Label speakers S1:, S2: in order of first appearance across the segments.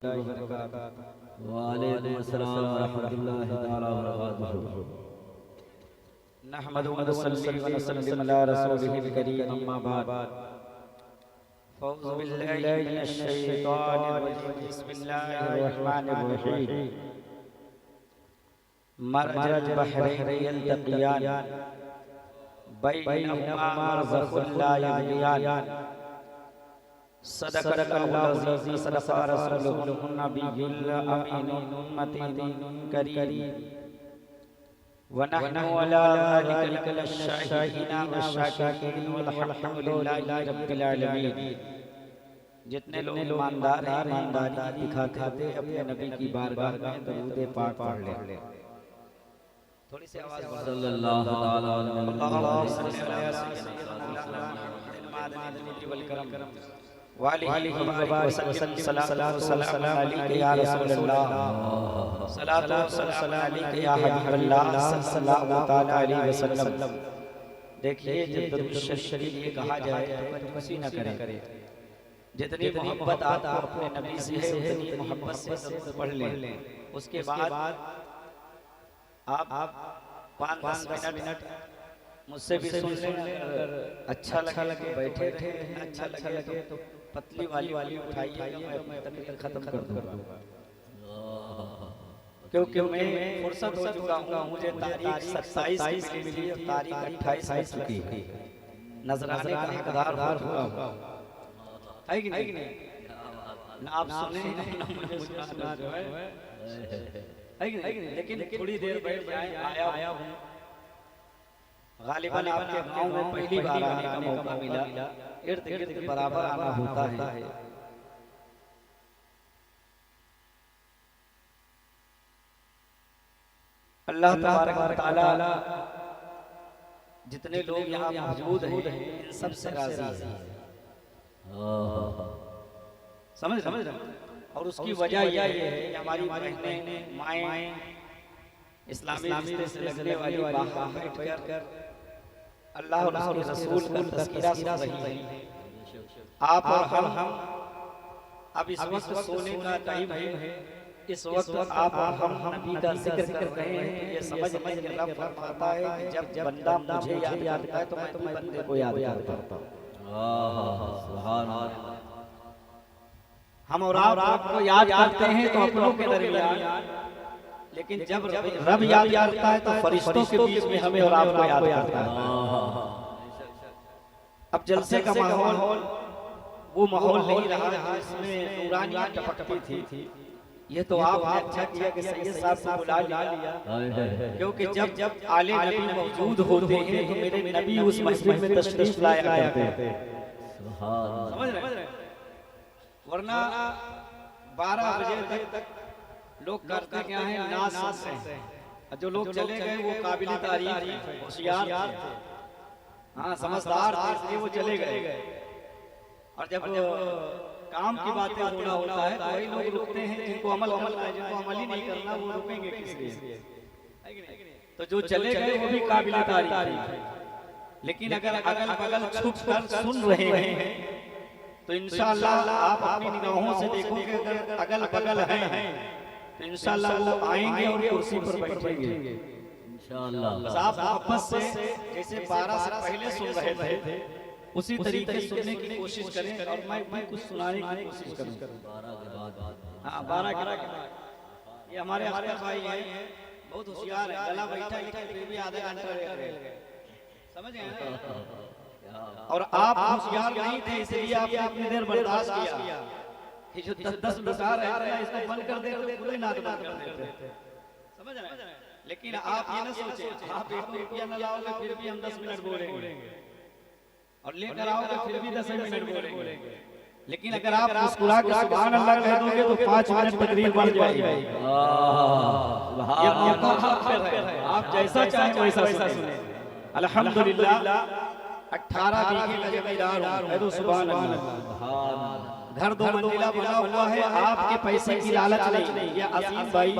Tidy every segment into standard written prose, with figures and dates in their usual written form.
S1: वालेकुम अस्सलाम व रहमतुल्लाहि तआला व बरकातुहू।
S2: नहमदुहु व नसल्ली व नसल्लिम अला रसूलिहिल करीम अम्मा बाद। फ़ौज़ु बिल्लाहि मिनश शैतानिर रजीम। बिस्मिल्लाहिर रहमानिर रहीम। मरजल बहरैन यल्तक़ियान बैनहुमा बरज़ख़ुन ला यबग़ियान। सदक़ल्लाहुल अज़ीज़ सदक़ रसूलुहुन नबियुल अमीन उम्मतिन करीम। व नहनु अला ज़ालिका लशाहिदीन व शाकिरीन वल्हम्दुलिल्लाहि रब्बिल आलमीन। जितने लोग ईमानदार हैं ईमानदारी दिखाते अपने नबी की बारगाह में दरूद पाक पढ़ ले। थोड़ी सी आवाज
S1: सल्लल्लाहु तआला अलैहि
S2: वसल्लम वालिहि व वसल्लम सलाम अलैका या रसूलल्लाह सलातो सलाम अलैका या हबीबल्लाह सल्लल्लाहु तआला अलैहि वसल्लम। देखिए जब दरूद शरीफ ये कहा जाए तो किसी न करे। जितनी मोहब्बत आपको अपने नबी से है उतनी मोहब्बत से दरूद पढ़ लें। उसके बाद आप 5-10 मिनट मुझसे भी सुन लें। अगर अच्छा लगे बैठे रहे, अच्छा लगे तो पतली वाली उठाइए, मैं तकरीर खत्म कर दूंगा। क्योंकि मैं फुर्सत हो चुका हूँ। मुझे तारीख 27 की मिली और तारीख 28 हो चुकी है। नजराने का हकदार हो चुका हूँ, है कि नहीं? ना आप सुने ना मुझे सुना जो है कि नहीं? लेकिन थोड़ी देर बैठ जाए। आया हूँ गालिबन आपके गांव में पहली बार आने का मौका मिला। इर्द गिर्द के बराबर आना होता है। अल्लाह तबारक व तआला जितने लोग यहाँ मौजूद हैं इन सब से राजी है। समझ रहे? और उसकी वजह यह है कि हमारी बहनें माएँ इस्लामी रिश्ते से लगने वाली बाहर बैठकर अल्लाह और उसके रसूल का तज़किरा सुन रही है। आप और हम अब इस वक्त सोने का टाइम है। इस वक्त आप और हम नबी का जिक्र कर रहे हैं। तो ये समझ लें कि रब फरमाता है कि जब बंदा मुझे याद करता है तो मैं भी बंदे को याद करता हूँ।
S1: सुभान अल्लाह।
S2: हम और आपको याद करते हैं तो अपनों के दरमियान, लेकिन जब रब याद करता है तो फरिश्तों के बीच में हमें और आपको याद करता है। अब जलसे का माहौल वो माहौल नहीं रहा जिसमें नूरानियात टपकती थी। ये तो आपने अच्छा किया कि सैयद साहब को बुला लिया, क्योंकि जब आले नबी मौजूद होते हैं तो मेरे नबी उस महफिल में तशरीफ लाया करते हैं। समझ रहे? वरना 12 बजे तक लोग करते क्या है, नाच सुनते हैं। जो लोग चले गए वो काबिल तारीफ थे, होशियार थे, हाँ समझदार थे, इसलिए वो चले गए। और जब काम की बातें होना होता है तो वही लोग रुकते हैं जिनको अमल करना है। जिनको अमल ही नहीं करना वो रुकेंगे किस लिए? तो जो चले गए वो भी काबिल तारीफ है। लेकिन अगर अगल बगल छुप कर सुन रहे हैं तो इंशाअल्लाह आप अपनी निगाहों से देखोगे अगर अगल बगल हैं तो इंशाअल्लाह वो आएंगे और कुर्सी पर बैठेंगे इंशाअल्लाह। बस आप मोहब्बत से जैसे 12 से पहले सुन रहे थे उसी तरीके से सुनने की कोशिश करें। और मैं भी कुछ सुनाने की कोशिश करूं 12 के बाद। हाँ 12 के बाद। ये हमारे अख्तर भाई हैं, बहुत होशियार है। गला बैठा फिर भी आधा घंटा रह गए, समझ गए? और आप होशियार नहीं थे इसलिए आपने अपनी देर बर्दाश्त किया कि जो 10 मिनट आ रहे हैं इसको बंद कर देते तो खुले नाद बंद कर देते, समझ रहे? लेकिन आप ये ना सोचे आप 1 रुपया न लाओगे फिर भी हम 10 मिनट बोलेंगे, और लेकर आओगे फिर भी 10 मिनट बोलेंगे। लेकिन अगर आप मुस्कुरा के सुभान अल्लाह कह दोगे तो 5 मिनट तकरीर बढ़ जाएगी। ये मौका आप पे है, आप जैसा चाहें वैसा सुने। अल्हम्दुलिल्लाह 18 बीघे का जमींदार हूं। तो सुभान अल्लाह। घर 2 मंजिला बना हुआ है। आपके पैसे की लालच नहीं। ये अजीम भाई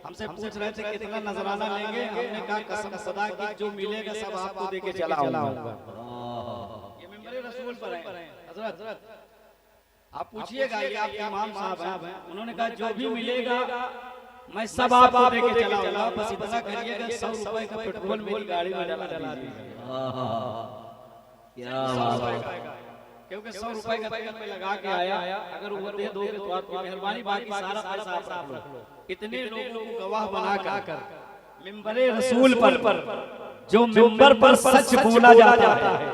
S2: हमसे पूछ रहे थे कितना नजराना लेंगे। हमने कहा कसम खुदा की जो मिलेगा सब आपको देके चला आऊंगा। ये मेंबर रसूल पर है हजरत। आप पूछिएगा, ये आपके इमाम साहब हैं, उन्होंने कहा जो भी मिलेगा मैं सब आपको देके चलाऊंगा, बस इतना करिएगा 100 रुपए का पेट्रोल मेरी गाड़ी में डला दीजिएगा।
S1: क्या बात है।
S2: क्योंकि 100 रुपए का तेल में लगा के आया, अगर वो दे दोगे तो आपकी मेहरबानी, बाकी सारा पैसा आप रख लो। इतने लोगों को गवाह बनाकर मिंबरे रसूल पर, जो मिंबर पर सच बोला जाता है,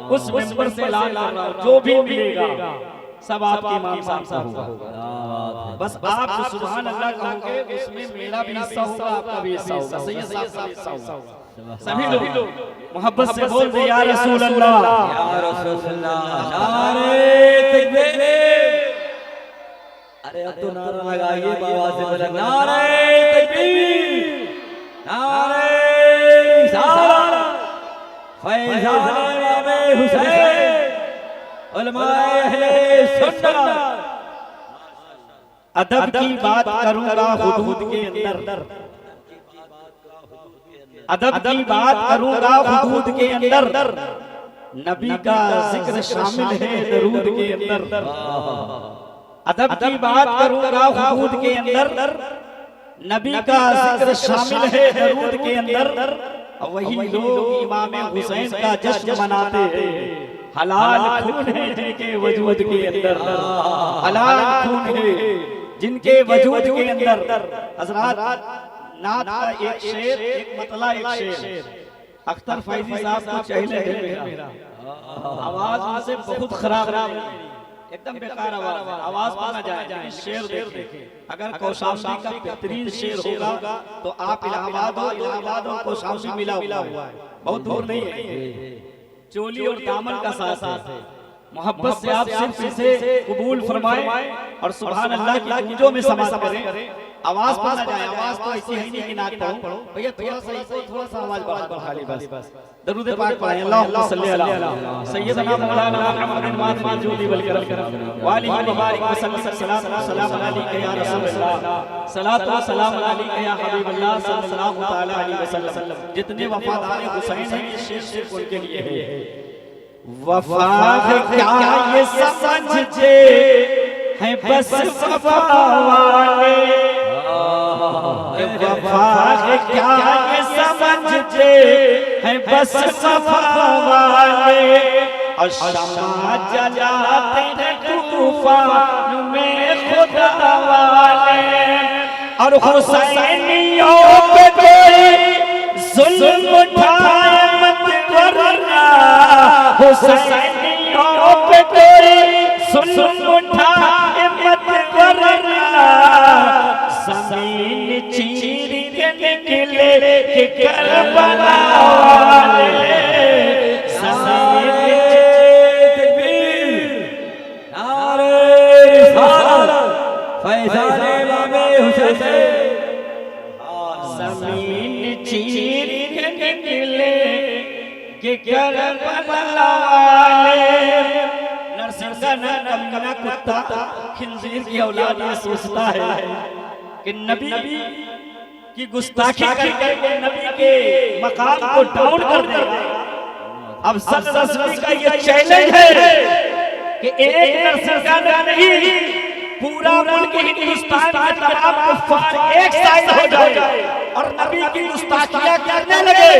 S2: उस मिंबर से ऐलान कर रहा हूं, जो भी मिलेगा सब आपके इमाम साहब का होगा। बस आप जो सुभान अल्लाह कहोगे उसमें मेरा भी हिस्सा होगा, आपका भी हिस्सा होगा, सैयद साहब का हिस्सा होगा। सभी लोग मोहब्बत से बोल दे या रसूल अल्लाह,
S1: या रसूल अल्लाह, नारे तकबीर। अरे अब तो नारा लगाइए बाबा से, बोला नारे तकबीर, नारे रिसालत, फैज़ान इमाम हुसैन, उलमाए अहले सुन्नत।
S2: अदब की बात करूंगा हुदूद के अंदर, अदब की बात करूंगा हुदूद के अंदर, नबी का जिक्र शामिल है दरूद के अंदर। अदब की बात करूंगा हुदूद के अंदर, नबी का जिक्र शामिल है दरूद के अंदर। वही लोग इमाम हुसैन का जश्न मनाते हैं, हलाल खून है जिनके वजूद के अंदर, हलाल खून है जिनके वजूद के अंदर। हजरात, नात का एक शेर, एक मतला, एक शेर। अख्तर फैजी साहब को चहले है मेरा, आवाज उनसे बहुत खराब है, एकदम बेकार आवाज माना जाए। शेर देखें, अगर कौशाम्बी का बेहतरीन शेर होगा तो आप इलाहाबाद हो, इलाहाबाद और कौशाम्बी मिला हुआ है, बहुत दूर नहीं है, चोली और दामन का साथ है। मोहब्बत से आप सिर्फ इसे कबूल फरमाएं और सुभान अल्लाह की गूंजों में समास करें। आवाज माना जाए, आवाज तो ऐसी है नहीं कि नाक पढ़ो भैया, थोड़ा सा आवाज बढ़ा ली बस। दरूद पाक पढ़ें, अल्लाहुम्मा सल्ली अला सय्यदना मौलाना मुहम्मद माजूदी वल करम वाली मुबारक वसल्लम सलाम अलैका या रसूल अल्लाह, सलातो व सलाम अलैका या हबीब अल्लाह सल्लल्लाहु तआला अलैहि वसल्लम। जितने वफादार हुसैन हैं, ये शेर सिर्फ उनके लिए है। वफा क्या ये समझते हैं बस वफा वाले, वफा क्या ये समझते हैं बस वफा वाले, और शमा जलाते हैं तूफान में खुदा वाले, और हुसैनियों पे कोई जुल्म उठाए मत वरना, हुसैनियों पे कोई जुल्म उठाए मत वरना, ज़मीन चीर के निकले के करबला वाले, ज़मीन
S1: तकबीर, नारे रिसालत, फैज़ान इमाम हुसैन।
S2: ज़मीन चीर के निकले के करबला वाले। नरसिंह का कुत्ता खिंजीर की औलाद ये सोचता है कि नबी की गुस्ताखी करके नबी के मकाम को डाउन कर देगा। अब सब रसूल का ये चैलेंज है कि एक नरसिंह नहीं, पूरा मुल्क हिंदुस्तान का तमाम कुफ्फार एक साइड हो जाए और नबी की गुस्ताखियां करने लगे,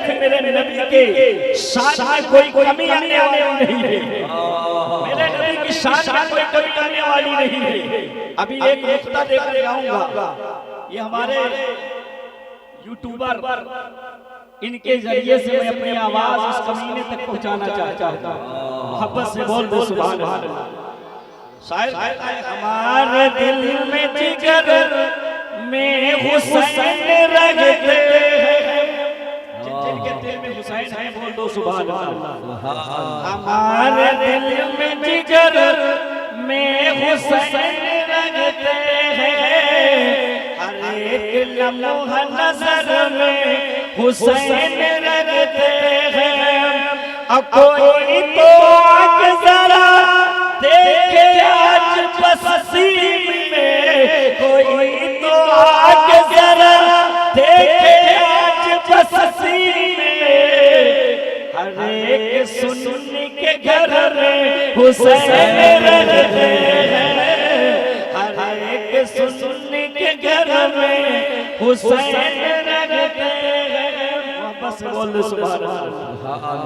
S2: फिर मेरे नबी के शान में कोई कमी आने वाली नहीं है, मेरे नबी की शान में कोई कमी आने वाली नहीं है। अभी एक नुक्ता देकर जाऊंगा, ये हमारे यूट्यूबर, इनके जरिए से मैं अपनी आवाज उस कमीने तक पहुंचाना चाहता हूं। मोहब्बत से बोल दो सुभान अल्लाह। शायर कहता है, हमारे दिल में जिगर में हुसैन रखते हैं, जिनके दिल में हुसैन है बोल दो सुभान अल्लाह। हमारे दिल में जिगर में हुसैन रखते हैं, हर एक लम्हा नजर में हुसैन रखते हैं। अब कोई तो आके जरा देखे आज बसीम में, कोई तो आके जरा देखे आज बसीम में, हर एक सुन्नी के घर में हुसैन रहते हैं, हर एक सुन्नी के घर में हुसैन रहते हैं। बस बोल सुभान अल्लाह।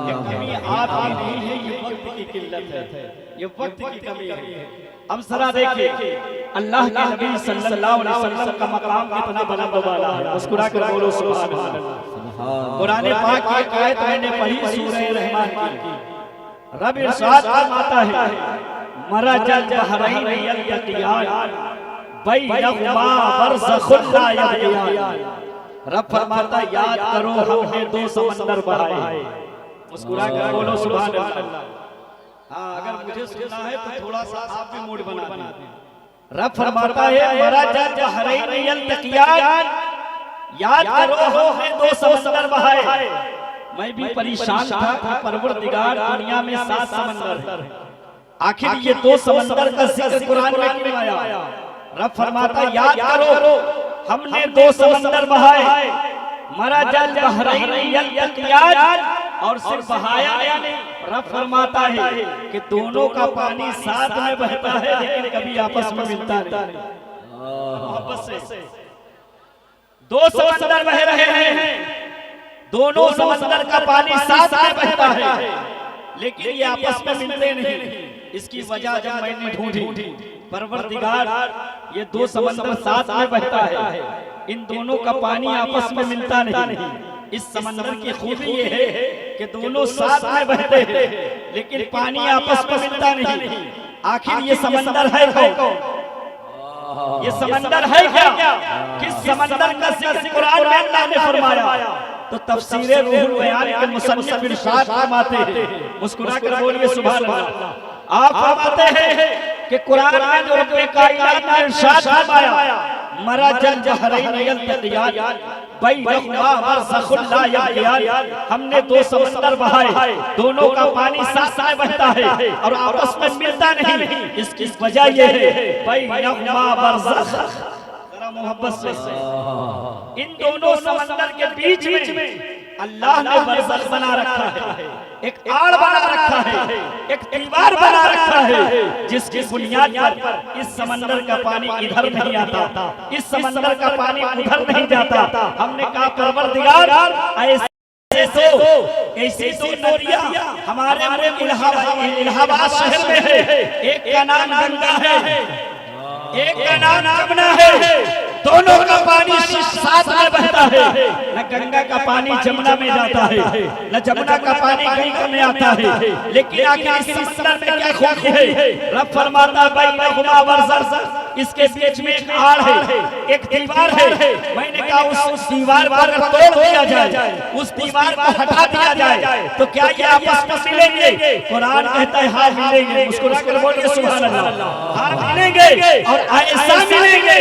S2: ये कमी आपकी नहीं है, ये वक्त की किल्लत है, ये वक्त की कमी है। अब जरा देखिए अल्लाह के नबी सल्लल्लाहु अलैहि वसल्लम का मकाम कितना बुलंद वाला है। मुस्कुरा कर बोलो सुभान अल्लाह। कुरान पाक की आयत मैंने पढ़ी सूरह रहमान की। रब इरशाद फरमाता है मरजल बहरैन यल्तक़ियान बैनहुमा बरज़खुन ला यबग़ियान। रब फरमाता याद करो हमने दो समंदर बहाए। मुस्कुरा कर बोलो सुभान अल्लाह। हाँ, अगर मुझे सुनना है तो थोड़ा सा आप भी मूड बना दें। रब फरमाता है मरजल बहरैन यल्तक़ियान, याद करो हमने दो समंदर बहाए। मैं भी परेशान था परवरदिगार दुनिया में 7 समंदर है, आखिर ये 2 समंदर का जिक्र कुरान में क्यों आया? रब फरमाता याद करो हमने 2 समंदर बहाए, मरजल बहरैन यल्तक़ियान, और सिर्फ बहाया नहीं, रब फरमाता है कि दोनों का पानी साथ में बहता है लेकिन कभी आपस में मिलता नहीं। मोहब्बत से 2 समंदर बह रहे हैं, दोनों समंदर का पानी साथ में बहता है लेकिन ये आपस में मिलते नहीं। इसकी वजह जब मैंने ढूंढी, परवरदिगार ये 2 समंदर साथ में बहता है, इन दोनों का पानी आपस में मिलता नहीं। इस समंदर की खूबी ये है कि दोनों साथ में बहते हैं लेकिन पानी आपस में मिलता नहीं। आखिर ये समंदर है कौन? ये समंदर है क्या? किस समंदर का जिक्र कुरान में अल्लाह ने फरमाया? तो तफसीर रूहुल बयान के मुसन्निफ इरशाद फरमाते हैं, मुस्कुरा कर बोलिए सुभान अल्लाह। आप फरमाते हैं कि कुरान में जो रब्बे कायनात ने इरशाद फरमाया मरजल बहरैन यल्तक़ियान बैनहुमा बरज़खुन ला यबग़ियान, हमने 2 समंदर बहाए, दोनों का पानी साथ में बहता है और आपस में मिलता नहीं। इसकी वजह ये है बैनहुमा बरज़ख। मोहब्बत से इन दोनों समंदर के बीच में अल्लाह ने बरज़ख बना रखा है, एक आड़ बना रखा है, एक दीवार बना रखा है, जिसकी बुनियाद पर इस समंदर का पानी इधर नहीं आता, इस समंदर का पानी उधर नहीं जाता। हमने कहा परवरदिगार ऐसी 2 नदियां हमारे इलाहाबाद शहर में है, एक का नाम गंगा है, एक का नाम यमुना है, दोनों का पानी साथ में बहता है। न गंगा का पानी जमुना में जाता है, न जमुना का पानी गंगा में आता है, लेकिन आखिर इस समंदर में क्या खूबी है? रब फरमाता बैनहुमा बरज़ख, इसके बीच में एक आड़ है, एक दीवार है। मैंने कहा उस दीवार को अगर तोड़ दिया जाए, उस दीवार को हटा दिया जाए तो क्या ये आपस में मिलेंगे? कुरान कहता है हाँ मिलेंगे। मुस्कुरा कर बोलिए सुभान अल्लाह। हाँ मिलेंगे और ऐसा मिलेंगे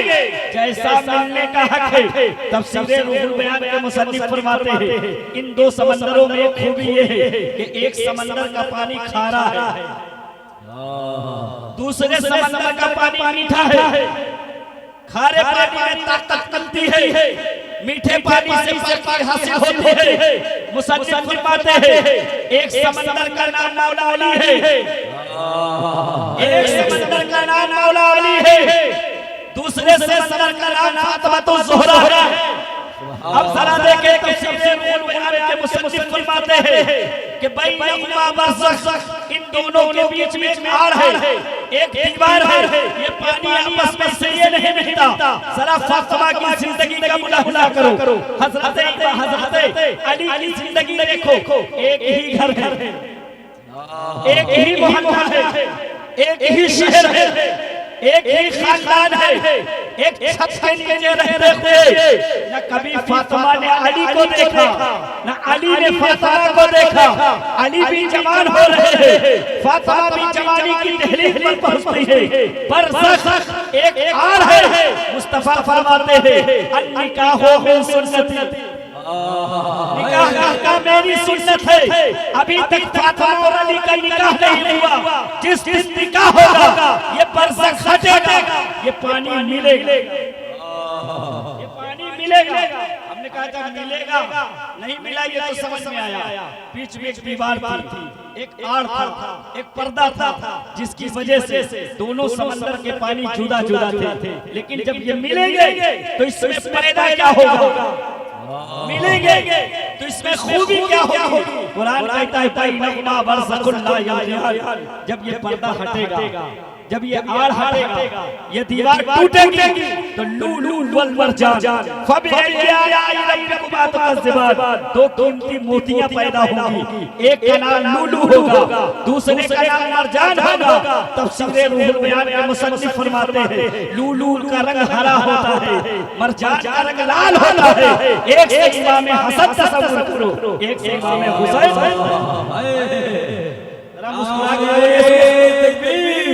S2: जैसा मिलने का हक है। तफसीर रूहुल बयान के मुसन्निफ फरमाते हैं इन 2 समंदरों में एक खूबी ये है कि एक समंदर का पानी खारा है, दूसरे समंदर का पानी मीठा है। खारे पानी में ताकत मिलती है, मीठे पानी से ताकत हासिल होती है। मुसन्निफ फरमाते हैं एक समंदर का नाम मौला अली है, एक समंदर का नाम मौला अली है, दूसरे समंदर का नाम फातिमा ज़ोहरा है। अब जरा देखें तफसीर रूहुल बयान के मुसन्निफ फरमाते हैं कि बैनहुमा बरज़ख, इन दोनों के बीच में एक आड़ है, एक दीवार है, ये पानी आपस में से ये नहीं मिलता। जरा फातिमा की जिंदगी का मुलाहिजा करो, हज़रत अली की जिंदगी देखो। एक ही घर है, एक ही मोहल्ला है, एक ही शहर है, एक ही खानदान है, एक छत के नीचे रहते हुए न कभी फातिमा ने अली को देखा, न अली ने फातिमा को देखा। अली भी जवान हो रहे हैं, फातिमा भी जवानी की दहलीज पर पहुंचती है। बरज़ख एक आड़ है। मुस्तफा फरमाते हैं अन्निकाहु मिन सुन्नती, निकाह का मेरी सुन्नत है। अभी तक फातिमा और अली का निकाह नहीं हुआ, जिस दिन निकाह होगा ये बरज़ख हटेगा, ये पानी मिलेगा, ये पानी मिलेगा। हमने हमने कहा जब मिलेगा, नहीं मिला ये तो समझ में आया। बीच में एक दीवार थी, एक आड़ था, एक पर्दा था, जिसकी वजह से दोनों समंदर के पानी जुदा जुदा थे। लेकिन जब ये मिलेंगे तो इसमें पैदा क्या होगा, मिलेंगे तो इसमें खूबी क्या होगी। कुरान कहता है बैनहुमा बरज़खुन ला यबग़ियान, जब ये पर्दा हटेगा, जब ये आड़ हटेगा, ये दीवार टूटेगी तो लूलू वल मरजान फबिअय्यि आलाइ रब्बिकुमा तुकज़्ज़िबान, दो कीमती मोतियां पैदा होंगी। एक का नाम लूलू होगा, दूसरे का नाम मरजान होगा। तफसीर रूहुल बयान के मुसन्निफ फरमाते हैं लूलू का रंग हरा होता है, मरजान का रंग लाल होता है। एक से इमाम हसन तसव्वुर करो, एक से इमाम हुसैन। जरा मुस्कुरा के बोलिए तकबीर,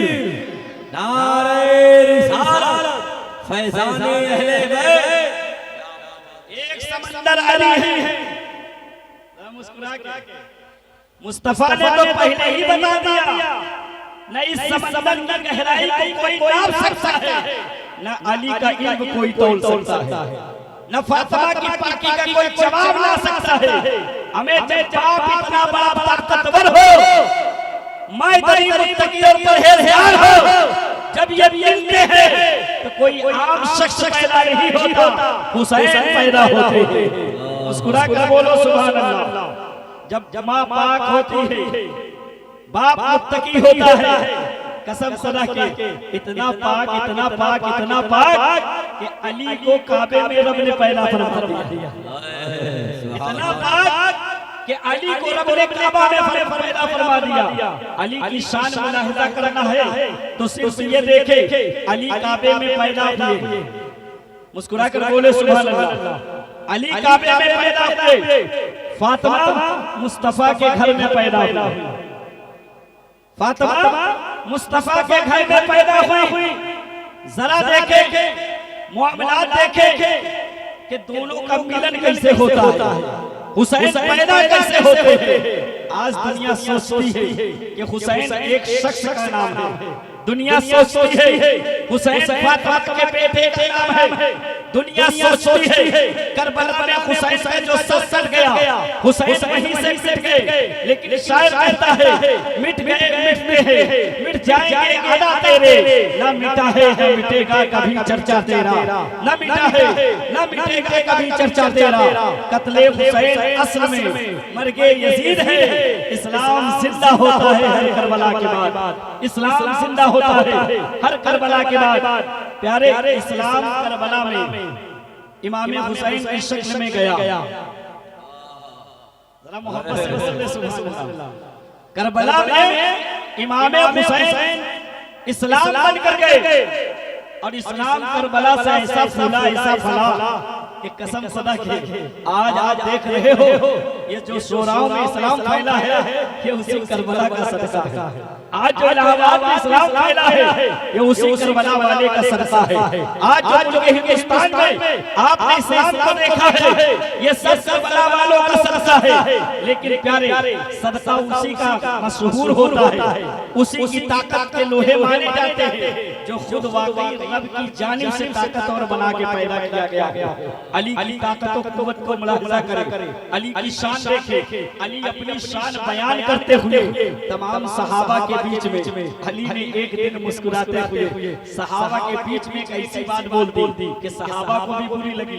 S2: नारे रिसालत, फैज़ाने अहले बैत। एक समंदर अली है, मुस्कुरा के मुस्तफा ने तो पहले ही बता दिया, न इस समंदर की गहराई को कोई नाप सकता है, न अली का इल्म कोई तोल सकता है, न फातिमा की पाकी का कोई जवाब ला सकता है। हमें जब बाप इतना बड़ा ताकतवर हो, मैं तेरी मुत्तकी और परहेज़गार हो, जब ये मिलते हैं तो कोई आम शख्स पैदा नहीं होता, हुसैन पैदा होते हैं। मुस्कुरा कर बोलो सुभान अल्लाह। जब माँ पाक होती है, बाप मुत्तकी होता है, कसम खुदा के इतना पाक इतना पाक इतना पाक कि अली को काबे में रब ने पैदा फरमा दिया। इतना पाक कि अली को रब ने काबा में पैदा फरमा दिया। अली की शान मुलाहिजा करना है तो सिर्फ ये देखे अली काबे में पैदा हुए। मुस्कुरा कर बोले सुभान अल्लाह। अली काबे में पैदा हुए, फातिमा मुस्तफा के घर में पैदा हुई, फातिमा मुस्तफा के घर में पैदा हुई। जरा देखे मुआमलात देखे कि दोनों का मिलन कैसे होता है, हुसैन पैदा कैसे होते हैं। आज दुनिया सोचती है कि हुसैन एक शख्स का नाम है, दुनिया सोचती है हुसैन फातिमा के बेटे का नाम है, दुनिया सोचती है करबला में हुसैन का जो सर कट गया, हुसैन वहीं से मिट गए। लेकिन शायर कहता है मिट गए मिटते हैं, मिट जाएंगे अदा तेरे, ना मिटा है ना मिटेगा कभी चर्चा तेरा, ना मिटा है ना मिटेगा कभी चर्चा तेरा। कत्ले हुसैन असल में मर्गे यजीद है, इस्लाम जिंदा होता है हर करबला के बाद, इस्लाम जिंदा होता है हर करबला के बाद। प्यारे इस्लाम करबला में इमाम हुसैन की शक्ल में गया। जरा मोहब्बत से बोले सुभान अल्लाह। करबला में इमाम हुसैन इस्लाम बन कर गए और इस्लाम करबला से ऐसा फूला ऐसा फला कि कसम खुदा की आज आप देख रहे हो ये जो शोराओं में इस्लाम फैला है ये उसी करबला का सदका है। आज जो इलाहाबाद में इस्लाम फैला है ये उसी करबला वाले का सदका है। आज जो हिंदुस्तान में आपने इस्लाम को देखा है ये सब करबला वालों का सदका है। लेकिन प्यारे सदका उसी का मशहूर होता है, उसी की ताकत के लोहे माने जाते हैं जो खुद वाकई रब की जानिब से ताकत और बना के पैदा किया गया। अली की ताकत और कुव्वत को मुलाहिजा करें, अली की शान देखें। अली अपनी शान बयान करते हुए तमाम सहाबा के बीच में अली ने एक दिन मुस्कुराते हुए सहाबा के बीच में एक ऐसी बात बोल दी कि सहाबा को भी बुरी लगी।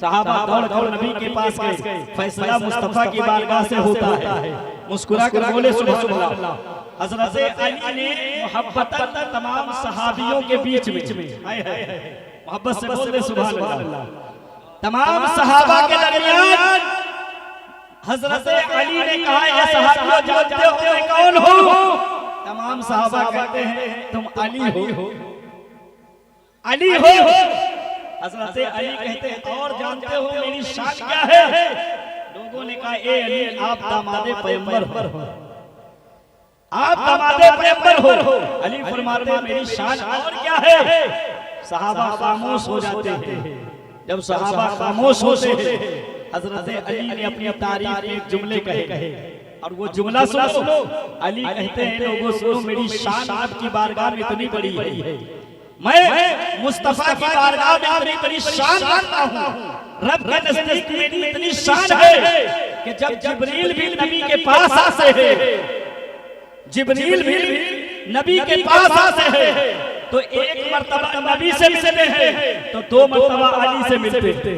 S2: सहाबा दौड़ नबी के पास गए, फैसला मुस्तफा की बारगाह से होता है। मुस्कुरा कर बोले सुभान अल्लाह। हज़रत अली ने मोहब्बतन तमाम सहाबियों के बीच में मोहब्बत से बोले सुभान अल्लाह, तमाम सहाबा के दरमियान हज़रत अली ने कहा या सहाबियों जानते हो मैं कौन हूँ? तमाम सहाबा कहते हैं तुम अली हो, अली हो। हज़रत अली कहते हैं और जानते हो मेरी शान क्या है? लोगों ने कहा ए अली आप दामादे पैगंबर हो, आप दामादे पैगंबर हो। अली फरमाते हैं मेरी शान और क्या है? सहाबा खामोश हो जाते हैं। जब सहाबा खामोश होते हैं हज़रत अली ने अपनी तारीफ में एक जुमले कहे और वो जुमला सुनो। अली कहते हैं लोगों सुनो मेरी शान आपकी बारगाह में इतनी बड़ी है, मैं मुस्तफा की बारगाह में इतनी बड़ी शान रखता हूँ। रब के नजदीक मेरी इतनी शान है कि जब जिब्रील भी नबी के पास आते हैं, जिब्रील भी नबी के पास आते हैं तो एक मर्तबा नबी से मिलते हैं तो दो मर्तबा अली से मिलते हैं।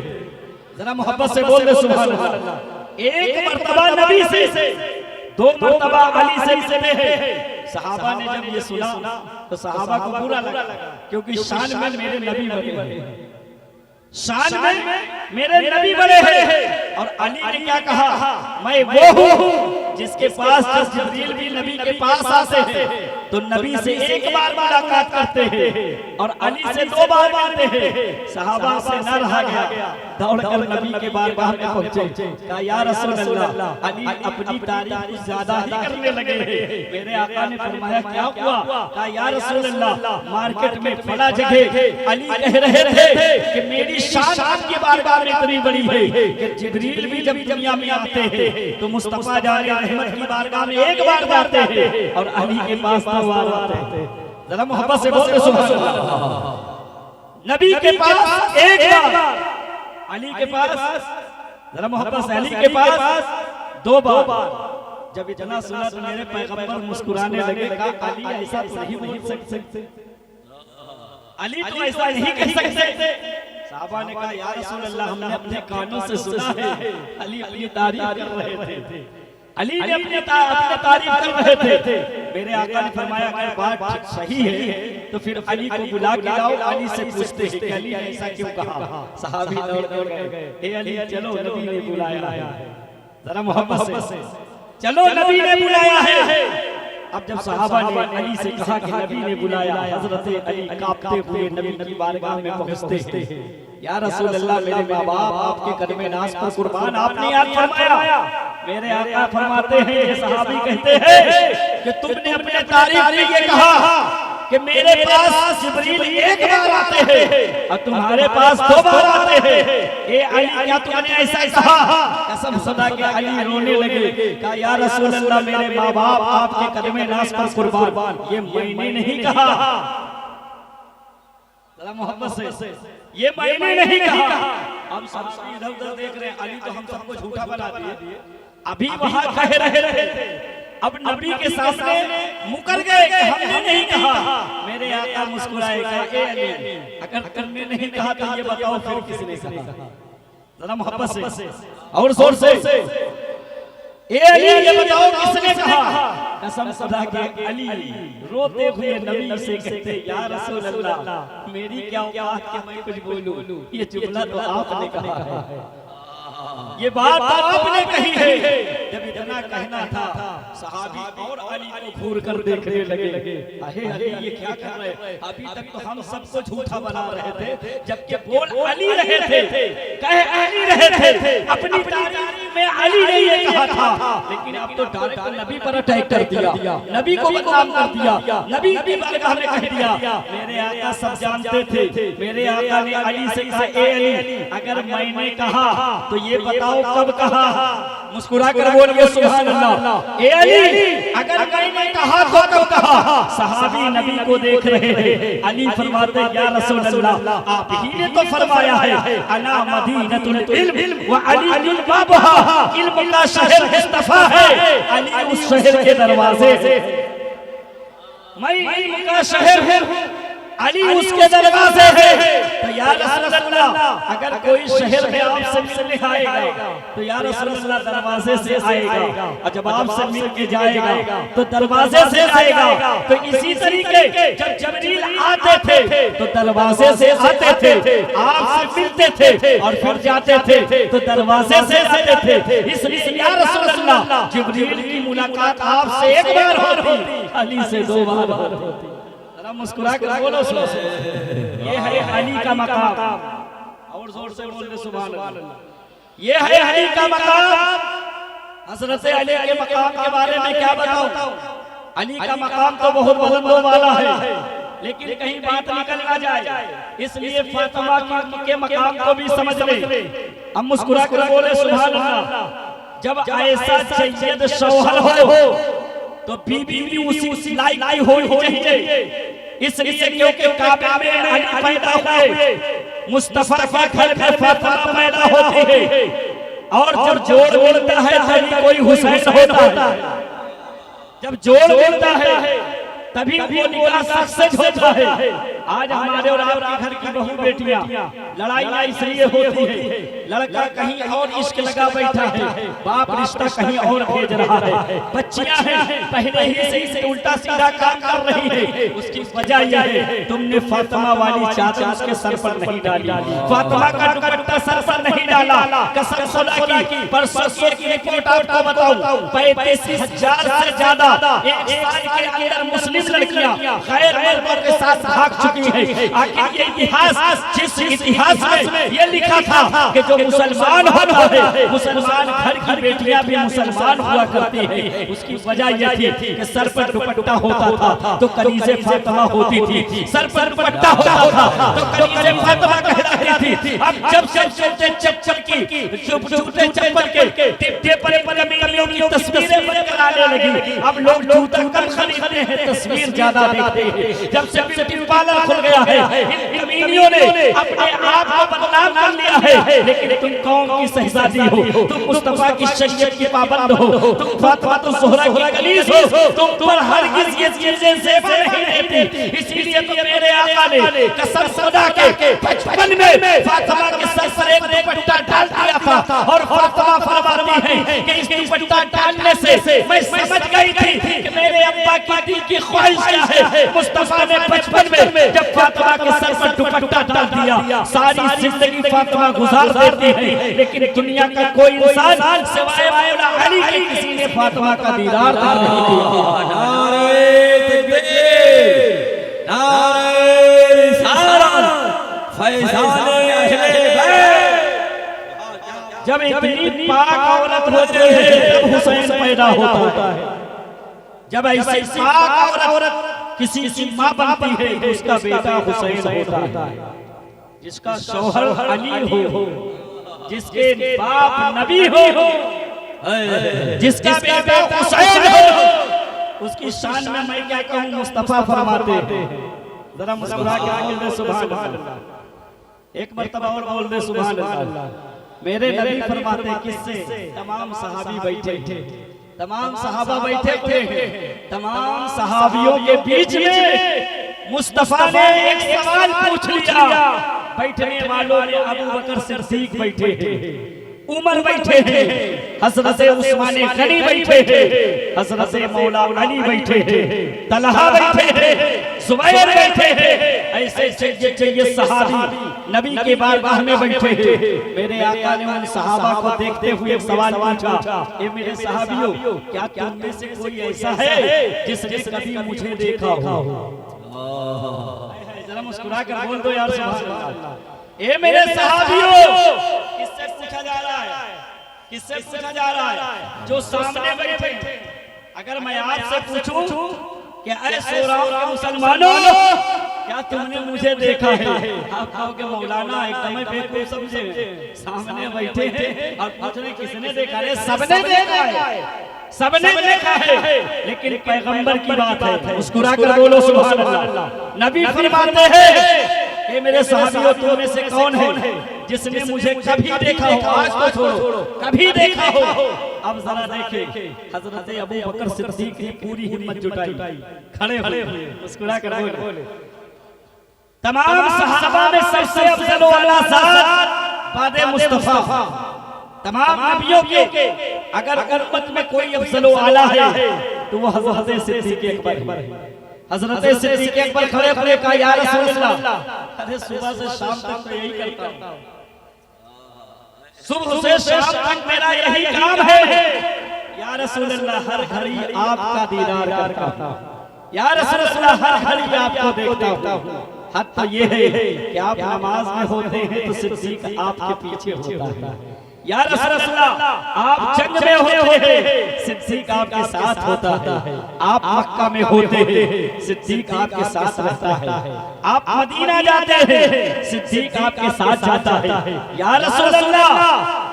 S2: जरा मोहब्बत से बोल दे सुभान अल्लाह। एक मर्तबा नबी से, दो मर्तबा अली से मिलते हैं। सहाबा ने जब ये सुना तो सहाबा को बुरा लगा, क्योंकि शान में मेरे नबी बने, शान में मेरे नबी बने हैं। और अली ने क्या कहा, मैं वो हूँ जिसके पास जब जिब्रील भी नबी के पास आते हैं तो नबी से एक बार मुलाकात करते हैं और अली से दो बार मिलते हैं। सहाबा से न रहा गया, दौड़कर नबी के बारगाह में पहुंचे, कहा या रसूल अल्लाह, अली अपनी तारीफ कुछ ज्यादा ही करने लगे हैं। मेरे आका ने फरमाया क्या हुआ? कहा या रसूल अल्लाह, मार्केट में फला जगह अली कह रहे थे कि मेरी शान आपकी बारगाह में इतनी बड़ी है कि जिब्रील भी जब दुनिया में आते हैं तो मुस्तफा जाने रहमत की बारगाह में एक बार जाते हैं और अली के पास दो बार आते हैं। जरा मोहब्बत से बोल दे सुभान अल्लाह। नबी के पास एक बार, अली के पास, जरा मोहब्बत से, अली के पास दो बार। जब इतना सुना तो मेरे पैगंबर मुस्कुराने लगे, कहा अली ऐसा तो नहीं बोल सकते, अली तो ऐसा नहीं कह सकते। साहबा ने कहा या रसूल अल्लाह, हमने अपने कानों से सुना है अली अपनी तारीफ कर रहे थे, अली ने अपनी तारीफ कर रहे थे। मेरे आका ने फरमाया अगर बात सही है तो फिर अली को बुला के लाओ, अली से पूछते हैं कि अली ने ऐसा क्यों कहा। सहाबी दौड़ गए, ए अली चलो नबी ने बुलाया है। जरा मोहब्बत से, चलो नबी ने बुलाया है। अब जब सहाबा ने अली से कहा कि नबी ने बुलाया, हजरत अली कांपते हुए नबी की बारगाह में पहुंचते हैं। या रसूल अल्लाह, मेरे माँ बाप आपके कदमे नाज़ पर कुर्बान, आपने याद फरमाया। मेरे आका फरमाते हैं, ये सहाबी कहते हैं कि तुमने अपने तारीफ में ये कहा कि मेरे पास जिब्रील एक बार आते हैं और तुम्हारे पास दो बार आते हैं। ए अली, क्या तुमने ऐसा कहा? कसम खुदा के अली रोने लगे, कहा या रसूल अल्लाह, मेरे माँ बाप आपके कदमे नाज़ पर कुर्बान, ये मैंने नहीं कहा। जरा मोहब्बत से, ये मैंने नहीं कहा। हम सब इधर उधर देख रहे हैं, अली तो हम सबको झूठा बना दिए, अभी वहां कह रहे थे, अब नबी के सामने मुकर गए कि हमने नहीं कहा। मेरे आका मुस्कुराए, कहा ए अली, अगर तुमने नहीं कहा तो ये बताओ फिर किसने कहा? जरा मोहब्बत से और जोर से, ए अली ये बताओ किसने कहा? कसम खुदा के अली रोते हुए नबी से कहते, या रसूल अल्लाह, मेरी क्या औकात कि मैं कुछ बोलूं, ये जुमला तो आपने कहा है, ये बात तो आपने कही है। जब इतना कहना था, सहाबी और अली को घूर कर देखने लगे, अरे अरे ये क्या कर रहे हैं? अभी तक तो हम सबको झूठा बना रहे थे, जबकि बोल अली रहे थे, कह अली रहे थे, अपनी तारीफ में अली ने ये कहा था, लेकिन अब तो डायरेक्ट नबी पर अटैक कर दिया, नबी को बदनाम कर दिया, नबी की बारगाह में कह दिया। मेरे आका सब जानते थे, मेरे आका ने अली से कहा, ए अली, अगर मैंने कहा तो ये बताओ कब कहा? मुस्कुरा कर बोलिए सुभान अल्लाह। ए अली, अगर मैंने कहा तो कब कहा? सहाबी नबी को देख रहे थे। अली फरमाते, या रसूल अल्लाह, आप ही ने तो फरमाया है, अना मदीनतुल इल्म व अली बाबहा, इल्म का शहर मुस्तफा है, अली उस शहर के दरवाजे से, मैं इल्म का शहर हूं, अली उसके दरवाजे है। तो या रसूल अल्लाह, अगर कोई शहर में आपसे मिलने आएगा तो या रसूल अल्लाह दरवाजे से आएगा, और जब आपसे मिल के जाएगा तो दरवाजे से आएगा। तो इसी तरीके जब जिब्रील आते थे तो दरवाजे से आते थे, आपसे मिलते थे और फिर जाते थे तो दरवाजे से आते थे। इसलिए या रसूल अल्लाह, जिब्रील की मुलाकात आपसे एक बार होती, अली से दो बार होती। मुस्कुरा कर बोलो, ये है अली का मकाम। और जोर से बोल सुभान अल्लाह। ये है अली का मकाम। हजरत अली के मकाम के बारे में क्या बताऊं? अली का मकाम तो बहुत बुलंदों वाला है, लेकिन कहीं बात निकल ना जाए, इसलिए फातिमा के मकाम को भी समझ ले। हम मुस्कुरा कर बोले सुभान अल्लाह। जब ऐसा सैयद शौहर हो तो बीबी भी उसी लायक की होनी चाहिए। इसलिए क्योंकि काबे में अली पैदा हुए, मुस्तफा के घर में फातिमा पैदा होती है, और जब जोड़ मिलता है तभी कोई हुसैन होता है। जब जोड़ मिलता है तभी वो निकाह सक्सेस होता है। आज हमारे और आपके घर की बहू बेटियां लड़ाइयां इसलिए होती है, लड़का कहीं और इश्क लगा बैठा है, बाप रिश्ता कहीं और भेज रहा है, बच्चियां हैं पहले ही से इसे उल्टा सीधा काम कर रही है। उसकी वजह यह है तुमने फातिमा वाली चादर उसके सर पर नहीं डाली, फातिमा का दुपट्टा सर पर नहीं डाला। कसम खुदा की परसों की रिपोर्ट आपको बताऊं, 35,000 से ज्यादा एक साल के अंदर मुस्लिम लड़कियां गैर मर्दों के साथ भाग चुकी है। आखिर ये इतिहास, जिस इतिहास में ये लिखा था कि जो मुसलमान होता है, मुसलमान घर की बेटियां भी मुसलमान हुआ करती है, उसकी वजह यह थी कि सर पर दुपट्टा होता था तो कनीज़े फातिमा होती थी, सर पर दुपट्टा होता था तो कनीज़े फातिमा कहलाती थी। अब जब जूते चप्पल की जूते चप्पल के टिप्पे पर अमीरों की तस्वीरें बनकर आने लगी, अब लोग जूता कम खरीदते हैं, तस्वीर ज्यादा देखते हैं। जब से ब्यूटी पार्लर खुल गया है, इन कमीनियों ने अपने आप को बदनाम कर लिया है। लेकिन तुम कौम की शहजादी हो, तुम मुस्तफा की शरीयत की पाबंद हो, तुम फातिमा तो ज़ोहरा की कलीस हो, तुम पर हरगिज़ ये चीजें ज़ेबा नहीं देती। इसीलिए तो मेरे आका ने कसम खुदा के बचपन में फातिमा के सर पर एक दुपट्टा डाल दिया था, और फातिमा फरमाती है कि इस दुपट्टा डालने से मैं समझ गई थी कि मेरे अब्बा की दिल की ख्वाहिश क्या है। मुस्तफा ने बचपन में जब फातिमा के सर पर दुपट्टा डाल दिया, सारी जिंदगी फातिमा गुजार देती है, लेकिन दुनिया का कोई इंसान सिवाय मौला अली के किसी ने फातिमा का दीदार नहीं किया।
S1: नारे तकबीर, नारे रिसालत, फैज़ान अहले बैत।
S2: जब इतनी पाक औरत होती है तब हुसैन पैदा होता है। जब ऐसी पाक औरत किसी की माँ बनती है तो उसका बेटा हुसैन होता है। जिसका शौहर अली हो, जिसके बाप नबी हो, जिसका बेटा हुसैन हो, उसकी शान में मैं क्या कहूँ, मुस्तफा फरमाते हैं। जरा मुस्कुरा के आगे दे सुभान अल्लाह, एक मर्तबा और बोल दे सुभान अल्लाह। मेरे नबी फरमाते किससे, तमाम सहाबी बैठे थे, तमाम सहाबा बैठे हुए हैं, तमाम सहाबियों के बीच में मुस्तफा ने एक सवाल पूछ लिया। बैठने वालों ने अबू बकर सिद्दीक बैठे हैं, उमर बैठे हैं, हजरत उस्मान गनी बैठे हैं, हजरत मौला अली बैठे हैं, तलहा बैठे हैं, जुबैर बैठे हैं। ऐसे चाहिए सहाबी नबी के बारगाह में बैठे हैं। मेरे आका ने उन सहाबा को देखते हुए एक सवाल पूछा, ए मेरे सहाबियों, क्या तुम में से कोई ऐसा है जिसने कभी मुझे देखा हो? जरा मुस्कुरा कर बोल दो यार सुभान अल्लाह। ए मेरे सहाबियों, किससे पूछा जा रहा है, किससे पूछा जा रहा है? जो सामने बैठे। अगर मैं आपसे पूछूं कि ऐ सोराव मुसलमानों, क्या तुमने मुझे देखा है? आप कहोगे मौलाना एकदम बेवकूफ समझे, सामने बैठे हैं और पूछ रहे किसने देखा है? सबने देखा है, सबने देखा है, लेकिन पैगंबर की बात है, मुस्कुरा कर बोलो सुभान अल्लाह। नबी फरमाते हैं कि मेरे सहाबियों, तुम में से कौन है जिसने मुझे कभी देखा हो? आज तो छोड़ो, कभी देखा हो। अब जरा देखे, हजरत अबू बकर सिद्दीक ने पूरी हिम्मत जुटाई, खड़े हुए, मुस्कुरा कर बोले, तमाम सहाबा में सबसे अफजल वाला ज़ात बादे मुस्तफा, तमाम नबियों के अगर उम्मत में कोई अफजल आला है तो वो हजरत सिद्दीक अकबर है। हजरत सिद्दीक अकबर खड़े खड़े कहा, या रसूल अल्लाह, अरे सुबह से शाम तक तो यही करता हूं, सुबह से शाम तक मेरा यही काम है। या रसूल अल्लाह, हर घड़ी आपका दीदार करता हूं, या रसूल अल्लाह, हर घड़ी आपको देखता हूं। हद तो ये है कि आप नमाज में होते हैं तो सिद्दीक आपके पीछे होता है। या रसूल अल्लाह, आप जंग में होते हैं, सिद्दीक आपके साथ होता है। आप मक्का में होते हैं, सिद्दीक आपके साथ रहता है। आप मदीना जाते हैं, सिद्दीक आपके साथ जाता है। या रसूल अल्लाह,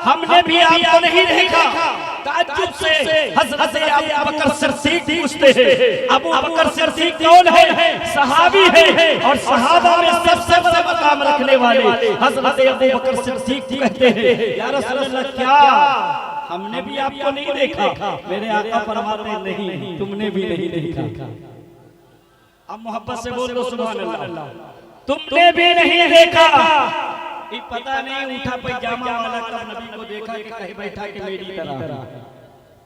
S2: हमने भी आपको नहीं देखा, ताज्जुब से हजरत अबू बकर सिद्दीक पूछते हैं, अबू बकर सिद्दीक कौन है? सहाबी है और सहाबा में सबसे बड़ा मकाम रखने वाले हजरत अबू बकर सिद्दीक कहते हैं, या रसूल अल्लाह क्या हमने भी आपको नहीं देखा? मेरे आका फरमाते नहीं, तुमने भी नहीं देखा। अब मोहब्बत से बोलो सुभान अल्लाह, तुमने भी नहीं देखा। ये पता नहीं उठा पैजामा वाला कब नबी को देखा कि कहीं बैठा के मेरी तरह।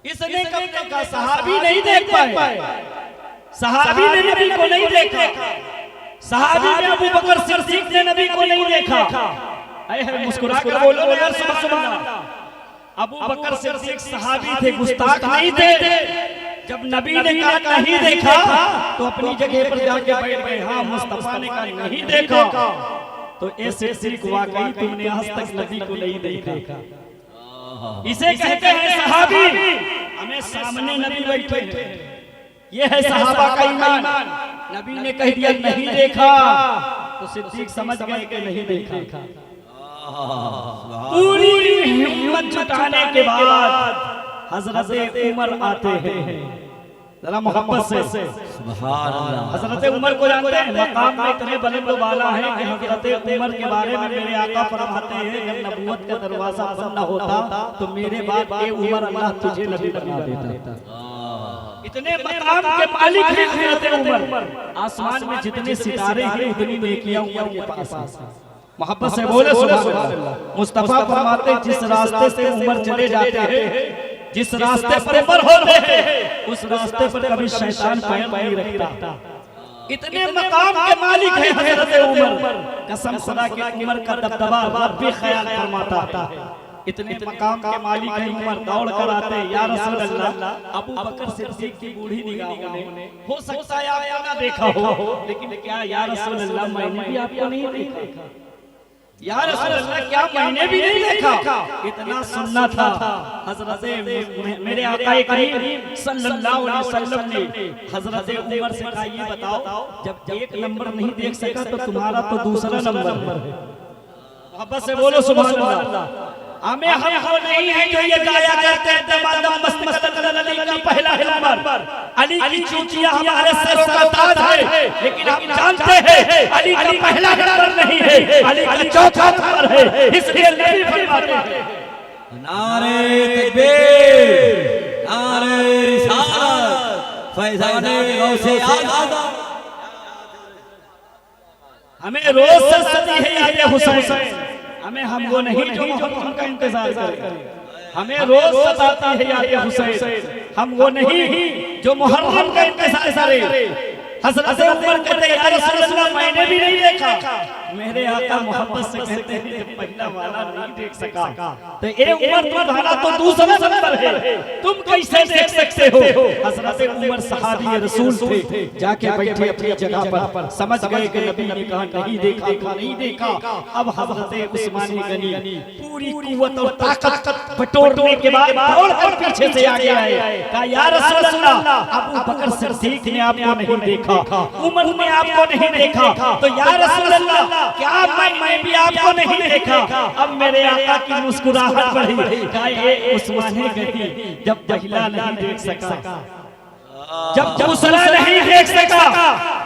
S2: इसने कब देखा? सहाबी नहीं देख पाए, सहाबी ने नबी को नहीं देखा, सहाबी में अबू बकर सिद्दीक ने नबी को नहीं देखा। अरे मुस्कुरा कर बोलो यार सुभान अल्लाह। अबू बकर सिद्दीक सहाबी थे, गुस्ताख नहीं थे। जब नबी ने कहा नहीं देखा तो अपनी जगह पर जाके बैठ गए। हाँ, मुस्तफा ने कहा नहीं देखा तो ऐसे सिर्फ वाकई तुमने आज तक नबी को नहीं देखा। इसे कहते हैं सहाबी। हमें सामने नबी बैठे हैं, ये है सहाबा का ईमान। नबी ने कह दिया नहीं देखा तो सिद्दीक समझ गए कि नहीं देखा। पूरी हिम्मत जुटाने के बाद हजरत उमर आते हैं, जरा मोहब्बत से सुभान अल्लाह। हजरत उमर को जानते हैं, मकाम में इतने बुलंद वाला है कि हजरत उमर के बारे में मेरे आका फरमाते हैं, जब नबूवत का दरवाजा बंद न होता तो मेरे बाद ए उमर अल्लाह तुझे नबी बना देता। इतने मकाम के मालिक हैं हजरत उमर। आसमान में जितने सितारे हैं उतनी नेकियां उमर के पास। मोहब्बत से बोले सुभान अल्लाह। मुस्तफा फरमाते जिस रास्ते से उमर चले जाते हैं, जिस रास्ते पर उमर होते हैं, उस रास्ते पर कभी शैतान पैर नहीं रखता। इतने मकाम के मालिक हैं हजरत उमर। कसम खुदा की उमर का दबदबा रब भी ख्याल फरमाता है। इतने मकाम के मालिक हैं उमर। दौड़ कर आते या रसूल अल्लाह, अबू बकर सिद्दीक की बूढ़ी निगाहों ने हो सकता है आपने ना देखा हो, लेकिन क्या या रसूल अल्लाह मैंने भी आपको नहीं देखा? या रसूल अल्लाह क्या मैंने भी नहीं देखा? इतना सुनना था। हजरत मेरे आका करीम सल्लल्लाहु अलैहि वसल्लम ने हजरत उमर से कहा, ये बताओ जब एक नंबर नहीं देख सका तो तुम्हारा तो दूसरा नंबर है। मोहब्बत से बोलो सुभान अल्लाह। हमें हम नहीं है जो ये गाया करते हैं दमादम मस्त अली का पहला नंबर, अली की चूचियां हमारे सरों का ताज है, लेकिन हम जानते हैं अली का पहला नंबर नहीं है, अली का चौथा नंबर है। इसलिए नबी फरमाते हैं
S1: नारे तकबीर, नारे रिसालत, फैज़ाने गौसे आज़म। हमें रोज सदी है याद हुसैन। हमें हम वो नहीं जो मोहर्रम का इंतजार करें, हमें रोज सताती है याद हुसैन। हम वो नहीं जो मुहर्रम का इंतजार करें। हजरत उमर कहते हैं या रसूल अल्लाह मैंने भी नहीं देखा। मेरे आका मोहब्बत से कहते हैं जब पहला वाला नहीं देख सका तो ए उमर तुम्हारा तो दूसरा नंबर है, तुम कैसे देख सकते हो? हजरत उमर सहाबी रसूल थे, जाके बैठे अपनी जगह पर, समझ गए कि नबी ने कहा नहीं देखा, नहीं देखा। अब हजरत उस्मान गनी पूरी कुव्वत और ताकत बटोरने के बाद दौड़कर पीछे से आगे आए, कहा या रसूल अल्लाह अबू बकर सिद्दीक ने आपको नहीं देखा, उमर ने आपको नहीं देखा, तो या रसूल अल्लाह क्या मैं भी आपको नहीं देखा? अब मेरे आका की मुस्कुराहट बढ़ी, कहा ये उस्मान गनी जब पहला नहीं देख सका, जब दूसरा नहीं देख सका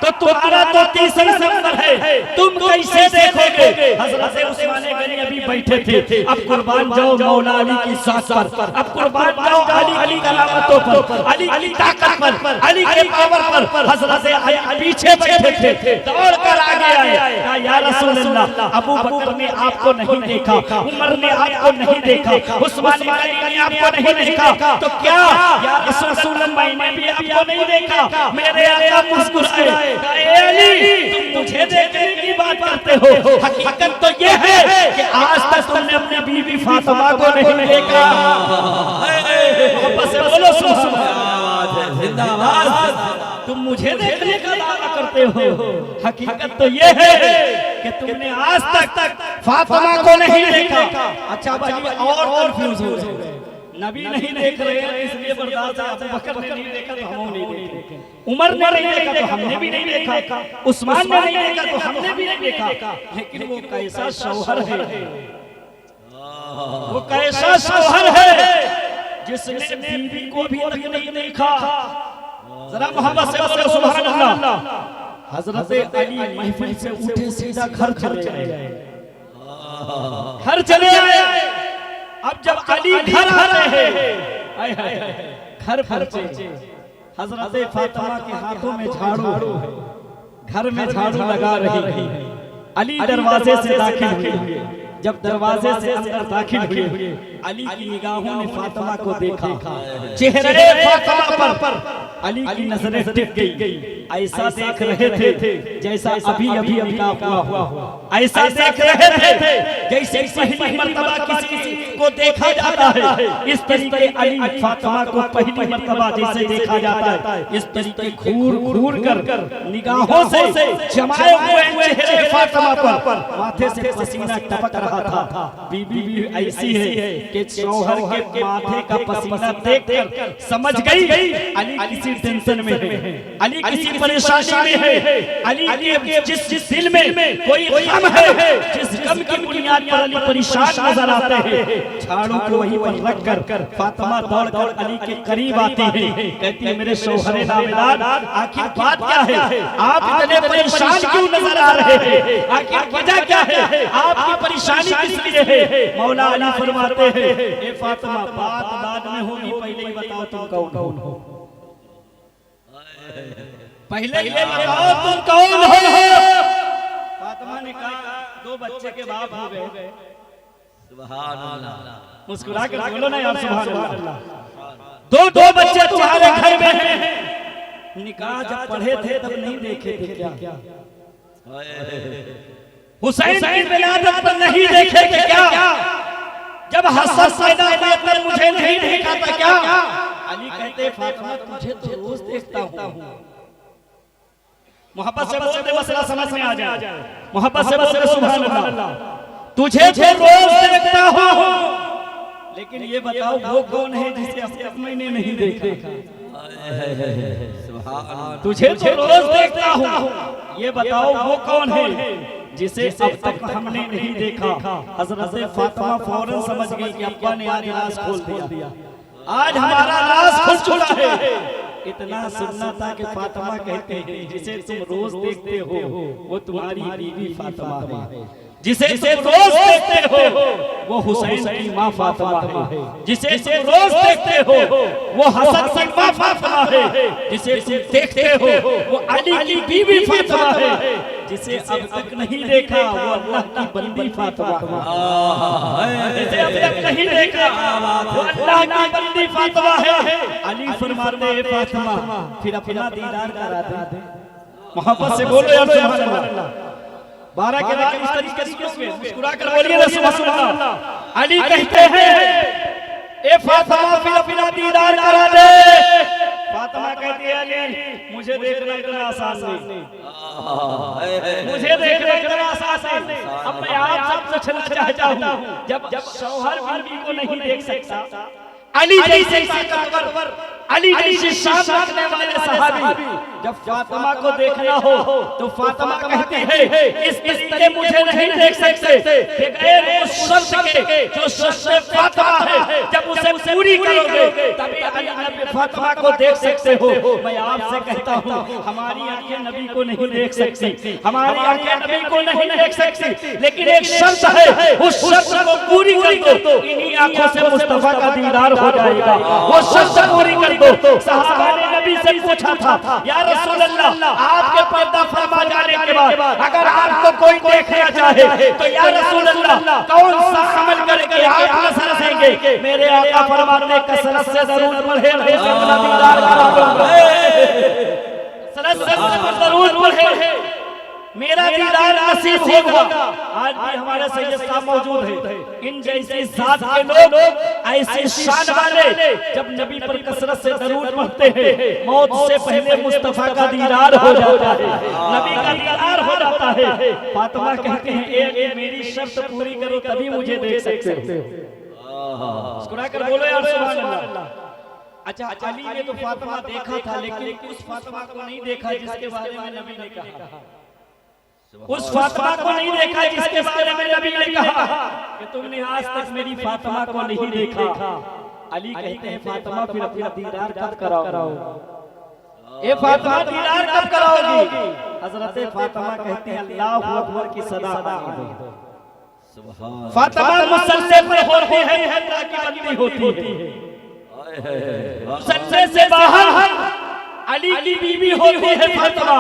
S1: तो तुम्हारा तो तीसरा नंबर है, तुम कैसे देखोगे? हजरत उस्मान गनी अभी बैठे थे। अब कुर्बान जाओ मौला अली की साथ पर, अब कुर्बान जाओ अली करामतों पर, अली ताकत पर, अली के पावर पर। हजरत अली पीछे बैठे थे, दौड़ कर आगे आए, कहा या रसूल अल्लाह अबू बकर ने आपको नहीं देखा, उमर ने आपको नहीं देखा, उस्मान गनी ने आपको नहीं देखा, तो क्या या रसूल अल्लाह मैंने भी आपको नहीं देखा? मेरे आका मुस्कुराए, अली तुम मुझे देखने की बात करते हो, हकीकत तो ये है कि आज तक तुमने अपनी बीवी फातिमा को नहीं देखा। वापस से बोलो जिंदाबाद। तुम मुझे देखने का दावा करते हो, हकीकत तो ये है कि तुमने आज तक फातिमा को नहीं देखा। अच्छा भाई और कंफ्यूज हो गए, नबी नहीं देख रहे हैं इसलिए बर्दाश्त है, अबू बकर ने नहीं देखा तो हम नहीं देखेंगे, उमर ने नहीं देखा तो हमने भी नहीं देखा, उस्मान ने नहीं देखा तो हमने भी नहीं देखा। लेकिन वो कैसा शौहर है, वो कैसा शौहर है जिसने बीवी को भी तक नहीं देखा। जरा मोहब्बत से बोलो सुभान अल्लाह। हजरत अली महफिल से उठे सीधा घर चले गए, घर चले आए। अब जब अली घर आ रहे हैं, घर पहुंचे, हजरत फातिमा के हाथों में झाड़ू है, घर में झाड़ू लगा रही है। अली दरवाजे से दाखिल हुए। जब दरवाजे से अंदर दाखिल हुए, अली की निगाहों ने फातिमा को देखा। चेहरे फातिमा पर अली की नजरें टिक गई। ऐसा देख रहे थे जैसा अभी अभी निकाह हुआ हो। ऐसा देख रहे थे जैसे पहली मर्तबा किसी को देखा जाता है। इस तरीके अली फातिमा को पहली मर्तबा जैसे देखा जाता है, इस तरीके घूर घूर कर निगाहों से जमाए हुए चेहरे फातिमा पर माथे से पसीना टपक रहा था। बीबी भी ऐसी है कि शौहर के माथे का पसीना देखकर समझ गई अली किसी टेंशन में है, अली किसी परेशानी में है, अली के जिस दिल में कोई गम है, जिस गम की बुनियाद पर अली परेशान नजर आते हैं। झाड़ू को वहीं पर रख कर फातिमा दौड़ अली के करीब आती है, कहती है मेरे शौहर नावेदार, आखिर बात क्या है? आप इतने परेशान क्यों नजर आ रहे हैं? आखिर वजह क्या है? आपकी परेशानी किस लिए है? मौला अली फरमाते हैं, ए फातिमा बात बाद में होगी, पहले ही बताओ तुम कौन हो। पहले ये बताओ तुम कौन हो। फातिमा ने कहा दो बच्चे के बाप हो गए। सुभान अल्लाह, मुस्कुरा कर बोलो ना यार सुभान अल्लाह। दो बच्चे तुम्हारे घर में हैं। निकाह जब पढ़े थे तब नहीं देखे थे क्या? हुसैन की विलादत पर नहीं देखे थे क्या? जब हसन पैदा हुआ तब मुझे नहीं देखा था क्या? अली कहते फातिमा तुझे तो रोज देखता हूँ। मोहब्बत से बोलते मसला समझ में आ जाए। मोहब्बत से बोलते सुभान अल्लाह। तुझे तो रोज देखता हूँ, लेकिन ये बताओ वो कौन है जिसे अब मैंने नहीं देखा? तुझे तो रोज देखता हूँ, ये बताओ वो कौन है जिसे अब तक हमने नहीं देखा? हजरत फातिमा फौरन समझ गई कि अब्बा ने आज राज खोल दिया, आज हमारा राज खुल चुका है। इतना सुनना था कि फातिमा कहते हैं जिसे तुम रोज देखते हो वो तुम्हारी बीवी फातिमा है, जिसे तुम रोज देखते हो वो हुसैन की माँ फातिमा है, जिसे तुम रोज देखते हो वो हसन की माँ फातिमा है, जिसे तुम देखते हो वो अली की बीवी फातिमा है, जिसे अब तक नहीं देखा वो अल्लाह की बंदी फातिमा है, जिसे अब तक नहीं देखा वो अल्लाह की बंदी फातिमा है। अली फरमाते हैं फातिमा फिर अपना दीदार करा दे। मोहब्बत से बोलो यार सुभान अल्लाह। 12 के बाद इस तरीके से मुस्कुरा कर बोलिए ना सुभान अल्लाह। अली कहते हैं ए फातिमा फिर अपना दीदार करा दे। फातिमा कहती है अली मुझे देखना इतना आसान नहीं, मुझे देखना इतना आसान नहीं। अब मैं आप सबसे पूछना चाहता हूँ, जब शौहर बीवी को नहीं देख सकता, अली जैसे ताकतवर, अली जैसे शान रखने वाले सहाबी जब फातिमा को देखना हो तो फातिमा कहती है इस तरीके मुझे नहीं देख सकते बगैर उस शर्त के जो शर्त फातिमा है, जब उसे पूरी करोगे तभी अली नबी फातिमा को देख सकते हो। मैं आपसे कहता हूँ हमारी आंखें नबी को नहीं देख सकती, हमारी आंखें नबी को नहीं देख सकती, लेकिन एक शर्त है, उस शर्त को पूरी कर दो, इन्हीं आंखों से मुस्तफा का दीदार हो जाएगा। वो शर्त पूरी कर दो। सहाबा ने नबी से पूछा था या रसूल अल्लाह आपके पर्दा फरमा जाने के बाद अगर आपको कोई देखना चाहे तो या रसूल अल्लाह कौन सा अमल करके आप नजर देंगे? मेरे आका फरमाते कसरत से दरूद पढ़े, अपना दीदार करा दूंगा। कसरत से दरूद पढ़े, मेरा दीदार नसीब होगा। आज भी हमारे सैयद साहब मौजूद हैं, इन जैसे जात के लोग ऐसे शान वाले जब नबी पर कसरत से दरूद पढ़ते हैं मौत से पहले मुस्तफा का दीदार हो जाता है, नबी का दीदार हो जाता है। फातिमा कहते हैं एक मेरी शर्त पूरी करो तभी मुझे देख सकते हो। मुस्कुरा कर बोलो यार सुभान अल्लाह। अच्छा अली ने तो फातिमा देखा था, लेकिन उस फातिमा को नहीं देखा जिसके बारे में नबी ने कहा, उस फातिमा को नहीं देखा जिसके बारे में नबी ने कहा कि तुमने आज तक मेरी फातिमा को नहीं देखा।
S2: अली कहते हैं फातिमा फिर अपना दीदार कब कराओ? ए फातिमा दीदार कब कराओगी? हजरत फातिमा कहती है अल्लाहु अकबर की सदा दो। सुभान
S1: फातिमा मुसल्ले पर होती है ताकि बंदी होती है। मुसल्ले से बाहर अली की बीवी होती है फातिमा,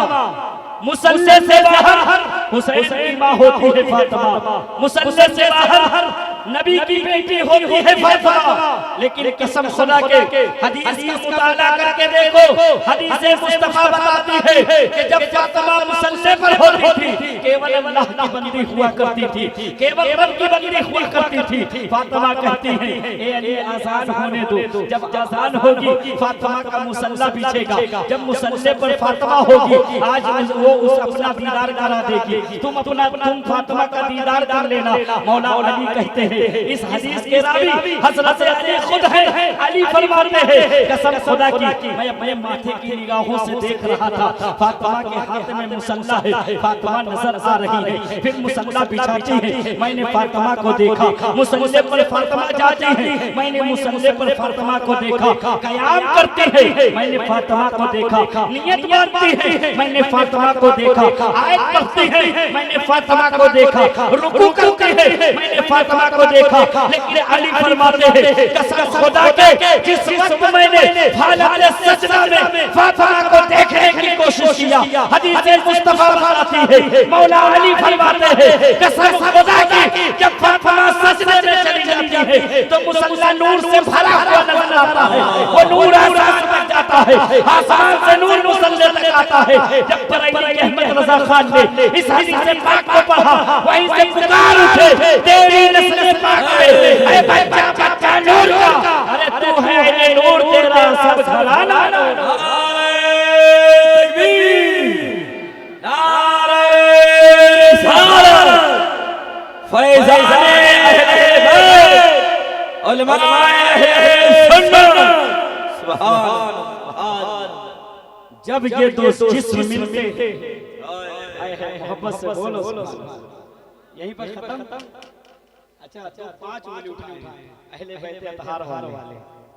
S1: मुसल्ले से बाहर हुसैन की मां होती है फातिमा, मुसल्ले से बाहर नबी की बेटी होती है फातिमा। लेकिन कसम खुदा के हदीस का मुताला करके देखो, हदीस मुस्तफा बताती है कि जब फातिमा मुसल्ले पर होती थी केवल अल्लाह की बंदी हुआ करती थी, केवल रब की बंदी हुआ करती थी। फातिमा कहती है ए अली आजान होने दो, जब आजान होगी फातिमा का मुसल्ला बिछेगा, जब मुसल्ले पर फातिमा होगी आज वो उस अपना दीदार करा देगी, तुम फातिमा का दीदार कर लेना। मौला अली कहते हैं इस हदीस के रावी हजरत अली खुद है। अली फरमाते हैं कसम खुदा की मैं अपने माथे की निगाहों से देख रहा था, फातिमा के हाथ में मुसल्ला है, फातिमा नजर आ रही है, फिर मुसल्ला बिछाती है, मैंने फातिमा को देखा, मुसल्ले पर फातिमा जाती है, मैंने मुसल्ले पर फातिमा को देखा, कयाम करती है, मैंने फातिमा को देखा, नियत बांधती है, मैंने फातिमा को देखा, आयत पढ़ती है, मैंने फातिमा को देखा, रुकू करती है, मैंने फातिमा को देखा। लेकिन अली फरमाते हैं कसम खुदा के जिस वक्त मैंने हालत सजदा में फातिमा को देखने की कोशिश किया, हदीस मुस्तफा बताती है मौला अली फरमाते हैं कसम खुदा की जब फातिमा सजदे में चली जाती है तो मुसल्ला नूर से भरा हुआ नजर आता है, वो नूर आसमान तक जाता है, आसमान से नूर मुसल्ले तक आता है। जब बरेली के अहमद रजा खान ने इस हदीस पाक को पढ़ा वहीं से पुकार उठे तेरी नस्ल पाक में ऐ बच्चा बच्चा नूर का, अरे तू है ये नूर तेरा सब घराना नूर। नारे तकबीर, नारे रिसालत, फैज़ाने अहले बैत, उलमाए अहले सुन्नत। सुभान जब ये दो जिस्म मिलते मोहब्बत से बोलो यहीं पर खत्म। अच्छा अच्छा 5 उंगली उठाए अहले बैत अतहार वाले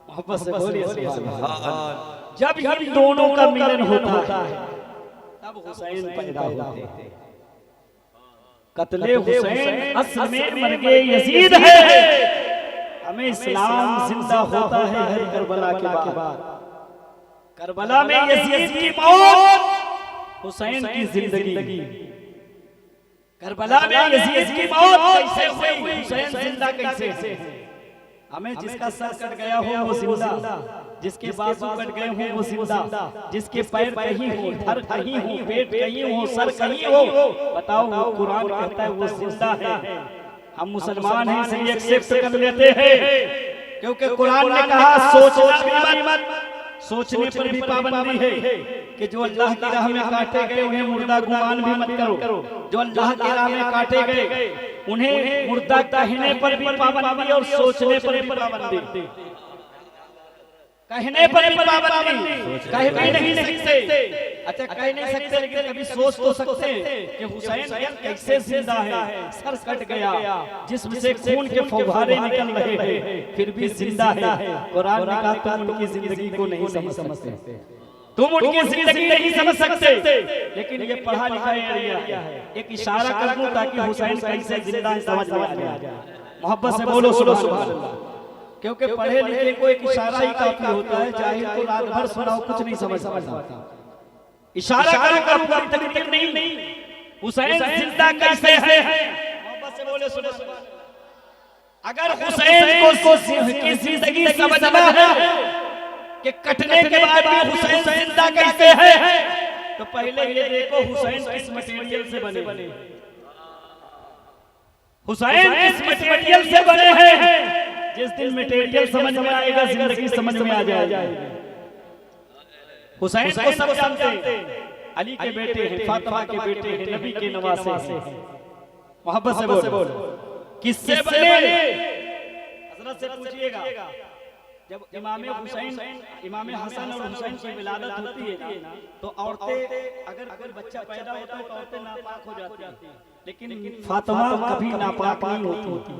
S1: मोहब्बत से बोलिए सुभान। जब इन दोनों का मिलन होता है तब हुसैन पैदा होते हैं। कत्ले हुसैन असल में मरगे यजीद है, हमें इस्लाम जिंदा होता है हर करबला के बाद। करबला में यजीद की मौत, हुसैन की जिंदगी। करबला में यजीद की मौत कैसे हुई, हुसैन जिंदा कैसे? हमें जिसका सर कट गया हो वो जिंदा, जिसके बाजू कट गए हो वो जिंदा, जिसके पैर कहीं हो, धड़ कहीं हो, पेट कहीं हो, सर कहीं हो, बताओ वो कुरान कहता है वो जिंदा है। हम मुसलमान हैं इसलिए एक्सेप्ट कर लेते हैं क्योंकि कुरान ने कहा सोचना भी मत, सोचने पर भी पाबंदी है कि जो अल्लाह की राह में काटे गए उन्हें मुर्दा गुमान भी मत करो, जो अल्लाह की राह में काटे गए उन्हें मुर्दा कहने पर भी पाबंदी और सोचने पर भी पाबंदी। कहने पर भी पाबंदी, कह भी नहीं सकते। अच्छा कह नहीं सकते लेकिन कभी सोच तो सकते हैं कि हुसैन कैसे जिंदा है, सर कट गया, जिसमें से खून के फव्वारे निकल रहे हैं, फिर भी जिंदा है। कुरान ने कहा तुम उनकी जिंदगी को नहीं समझ सकते, तुम उनकी जिंदगी नहीं समझ सकते। लेकिन ये पढ़ा लिखा एरिया है, एक इशारा कर दूं ताकि हुसैन कैसे जिंदा समझ में आ जाए। मोहब्बत से बोलो सुभान अल्लाह, क्योंकि पढ़े लिखे को एक इशारा ही काफी होता है, जाहिल को रात भर सुनाओ कुछ नहीं समझ पाता। इशारा करूंगा तकलीफ नहीं। हुसैन जिंदा कैसे है, मोहब्बत से बोले सुभान। अगर हुसैन को की जिंदगी समझना है कि कटने के बाद भी हुसैन जिंदा कैसे है, तो पहले ये देखो हुसैन किस मटेरियल से बने। हुसैन किस मटेरियल से बने हैं। जिस दिन मटेरियल समझ में आएगा जिंदगी समझ में आ जाएगी। हुसैन को सब जानते हैं, अली के बेटे हैं, फातिमा के बेटे हैं, नबी के नवासे हैं। मोहब्बत से बोलो किससे बने? हजरत से पूछिएगा। जब इमाम हुसैन, इमाम हसन और हुसैन की विलादत होती है ना तो औरतें, अगर कोई बच्चा पैदा होता है तो औरतें नापाक हो जाती हैं, लेकिन फातिमा कभी नापाक नहीं होती।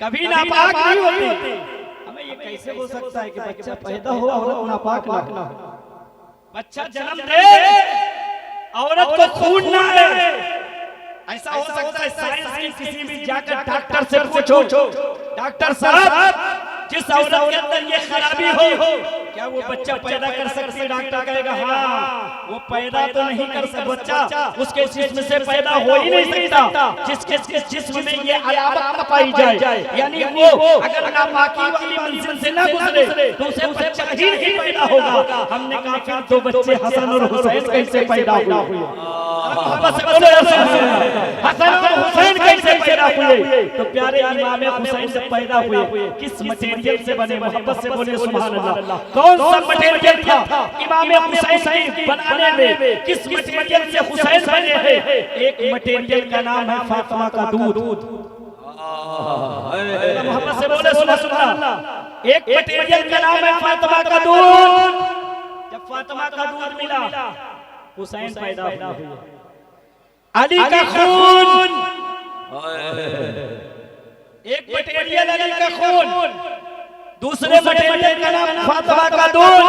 S1: कभी नापाक नहीं होती। हमें ये कैसे हो सकता है कि बच्चा पैदा हो औरत नापाक ना हो? बच्चा जन्म दे औरत को खून ना आए, ऐसा हो सकता है? साइंस की किसी भी जाकर डॉक्टर से पूछो, डॉक्टर साहब जिस औरत के अंदर ये खराबी हो क्या वो बच्चा पैदा कर सकती है? डॉक्टर कहेगा हाँ वो पैदा तो नहीं कर सकता, बच्चा उसके जिस्म से पैदा हो ही नहीं सकता जिसके जिस्म में ये अलामत न पाई जाए, यानी वो अगर नापाकी वाली मंजिल से ना गुजरे तो उसे बच्चा ही नहीं पैदा होगा। हमने कहा फिर दो बच्चे हसन और हुसैन कैसे पैदा हुए? हसन और हुसैन कैसे पैदा हुए? तो प्यारे इमाम हुसैन से पैदा हुए, किस मटेरियल से बने? मोहब्बत से बोले सुभान अल्लाह। कौन सा मटेरियल था इमाम हुसैन के बनाने में? किस मटेरियल से हुसैन बने हैं? एक मटेरियल का नाम है फातिमा का दूध। मोहब्बत से बोले सुभान अल्लाह। एक मटेरियल का नाम है फातिमा का दूध। जब फातिमा का दूध मिला हुसैन पैदा हुए। अली का खून, एक मटेरियल अली का खून, दूसरे मटेरियल का नाम फातिमा का दूध।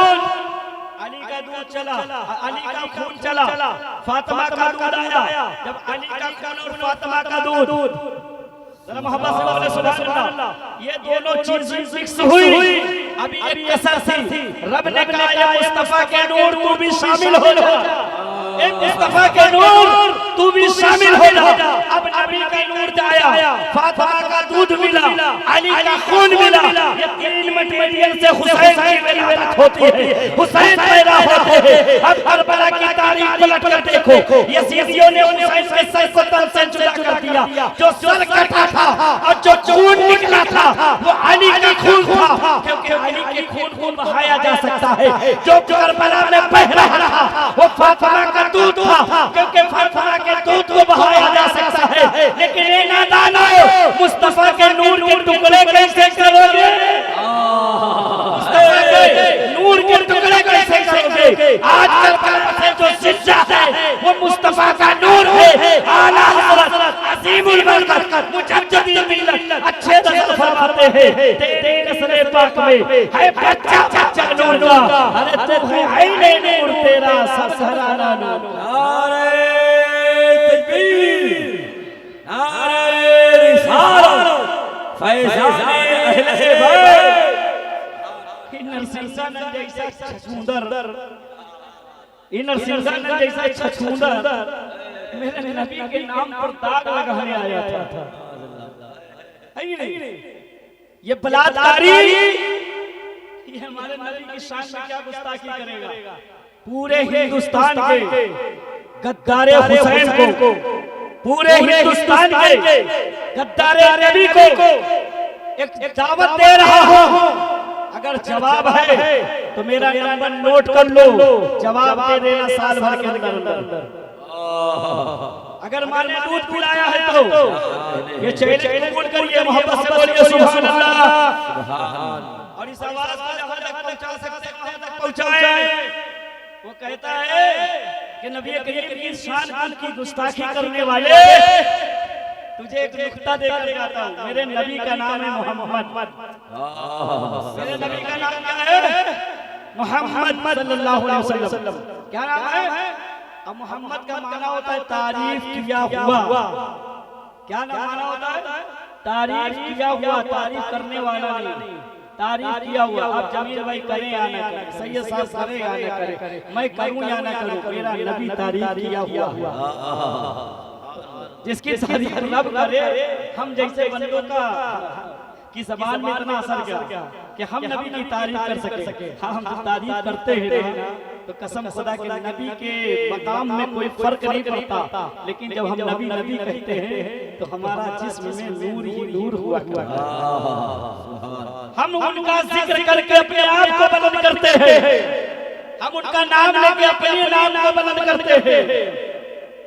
S1: अली का दूध चला, अली का खून चला, फातिमा का दूध आया। जब अली का खून और फातिमा का दूध, जरा मोहब्बत से बोले सुभान अल्लाह, ये दोनों चीजें मिक्स हुई। अभी एक कसर थी, रब ने कहा या मुस्तफा के नूर तू भी शामिल हो जा, ए मुस्तफा के नूर तू भी शामिल हो जा। अब नबी का नूर आया, फातिमा का दूध मिला, अली का खून मिला। ये तीन मटेरियल से हुसैन की विलादत होती है, हुसैन पैदा होते हैं। अब करबला की तारीख पलट कर देखो, यजीदियों ने हुसैन के सर को तन से जुदा कर दिया। जो सर कटा था और जो खून निकला था वो अली का खून था, क्योंकि अली के खून को बहाया जा सकता है। जो करबला में बह रहा वो फातिमा का दूध था, क्योंकि फातिमा के दूध को बहाया जा सकता है। लेकिन ये नादानो, मुस्तफा के नूर के टुकड़े कैसे करोगे? नूर के टुकड़े कैसे करोगे? आजकल का जो जिंदा है वो मुस्तफा का नूर है। आला हज़रत अज़ीमुल बरकत मुजद्दिदुल मिल्लत अच्छे नज़र फरमाते हैं, तेरे नस्ल पाक में है बच्चा बच्चा नूर का। अरे तू है ही नहीं नूर, तेरा सब सरारा नूर। नारे तकबीर, नारे रिसालत, फैज़ाने अहले बैत। नरसिंहन जैसा छछूंदर, नरसिंहन जैसा छछूंदर मेरे नबी के नाम पर दाग लगाने आया था। ये बलात्कारी, ये हमारे नबी की शान में क्या गुस्ताखी करेगा? पूरे हिंदुस्तान के गद्दारे हुसैन को, पूरे हिंदुस्तान के गद्दारे नबी को एक दावत दे रहा हूं। अगर जवाब है तो मेरा नंबर नोट कर लो, जवाब दे देना साल भर के अंदर। अगर मां ने दूध पिलाया है तो ये चैलेंज कबूल करिए, मोहब्बत से बोलिए सुभान अल्लाह। और इस आवाज को जहां तक पहुंचा सकते हैं वहां तक पहुंचाएं। वो कहता है कि नबी करीम की शान की गुस्ताखी करने वाले, तुझे एक नुक्ता देकर जाता हूं। मेरे नबी का नाम है मोहम्मद। मेरे नबी का नाम क्या है? मोहम्मद सल्लल्लाहु अलैहि वसल्लम। क्या नाम है? अब मोहम्मद का माना होता है तारीफ किया हुआ। क्या नाम माना होता है? तारीफ किया हुआ, तारीफ करने वाला नहीं, तारीफ किया हुआ। आप जमील भाई करें या ना करें, सैयद साहब करें या ना करें, मैं करूं या ना करूं, मेरा नबी तारीफ किया हुआ। जिसकी तारीफ रब करे, हम जैसे बंदों का की ज़बान में इतना असर क्या कि हम नबी की तारीफ कर सके। हाँ, हम जब तारीफ करते हैं ना तो कसम खुदा के नबी के मकाम में कोई फर्क नहीं पड़ता। लेकिन जब हम नबी नबी कहते हैं तो हमारा जिस्म में नूर ही नूर हुआ। हम उनका जिक्र करके अपने आप को बुलंद करते हैं, हम उनका नाम लेके अपने नाम को बुलंद करते हैं।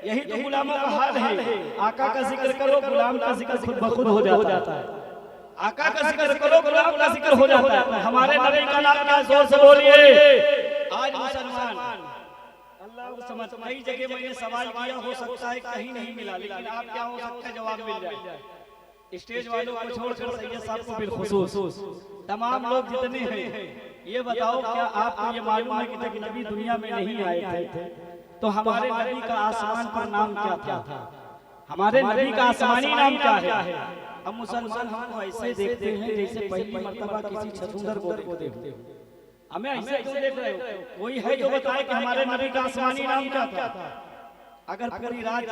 S1: यही तो गुलामों का हाल है। आका का जिक्र करो, गुलाम का जिक्र खुद ब खुद हो जाता है। आका का जिक्र करो, गुलाम का जिक्र हो जाता है। हमारे नबी का नाम क्या? जोर से बोलिए। आज मुसलमान अल्लाह को समझ, कई जगह मैंने सवाल किया, हो सकता है कहीं नहीं मिला, लेकिन आप क्या हो सकता है जवाब मिल जाए।
S2: स्टेज वालों को छोड़कर सैयद साहब को बिलखुसूस तमाम लोग जितने हैं, ये बताओ क्या आपको ये मालूम है कि जब नबी दुनिया में नहीं आए थे तो हमारे नबी का आसमान पर नाम क्या था? हमारे नबी का आसमानी नाम क्या है? हम मुसलमान हमको ऐसे देखते हैं जैसे पहली मर्तबा किसी छछूंदर को देखते हो। हमें ऐसे क्यों देख रहे हो? कोई है जो बताए कि हमारे नबी का आसमानी नाम क्या था? अगर पूरी रात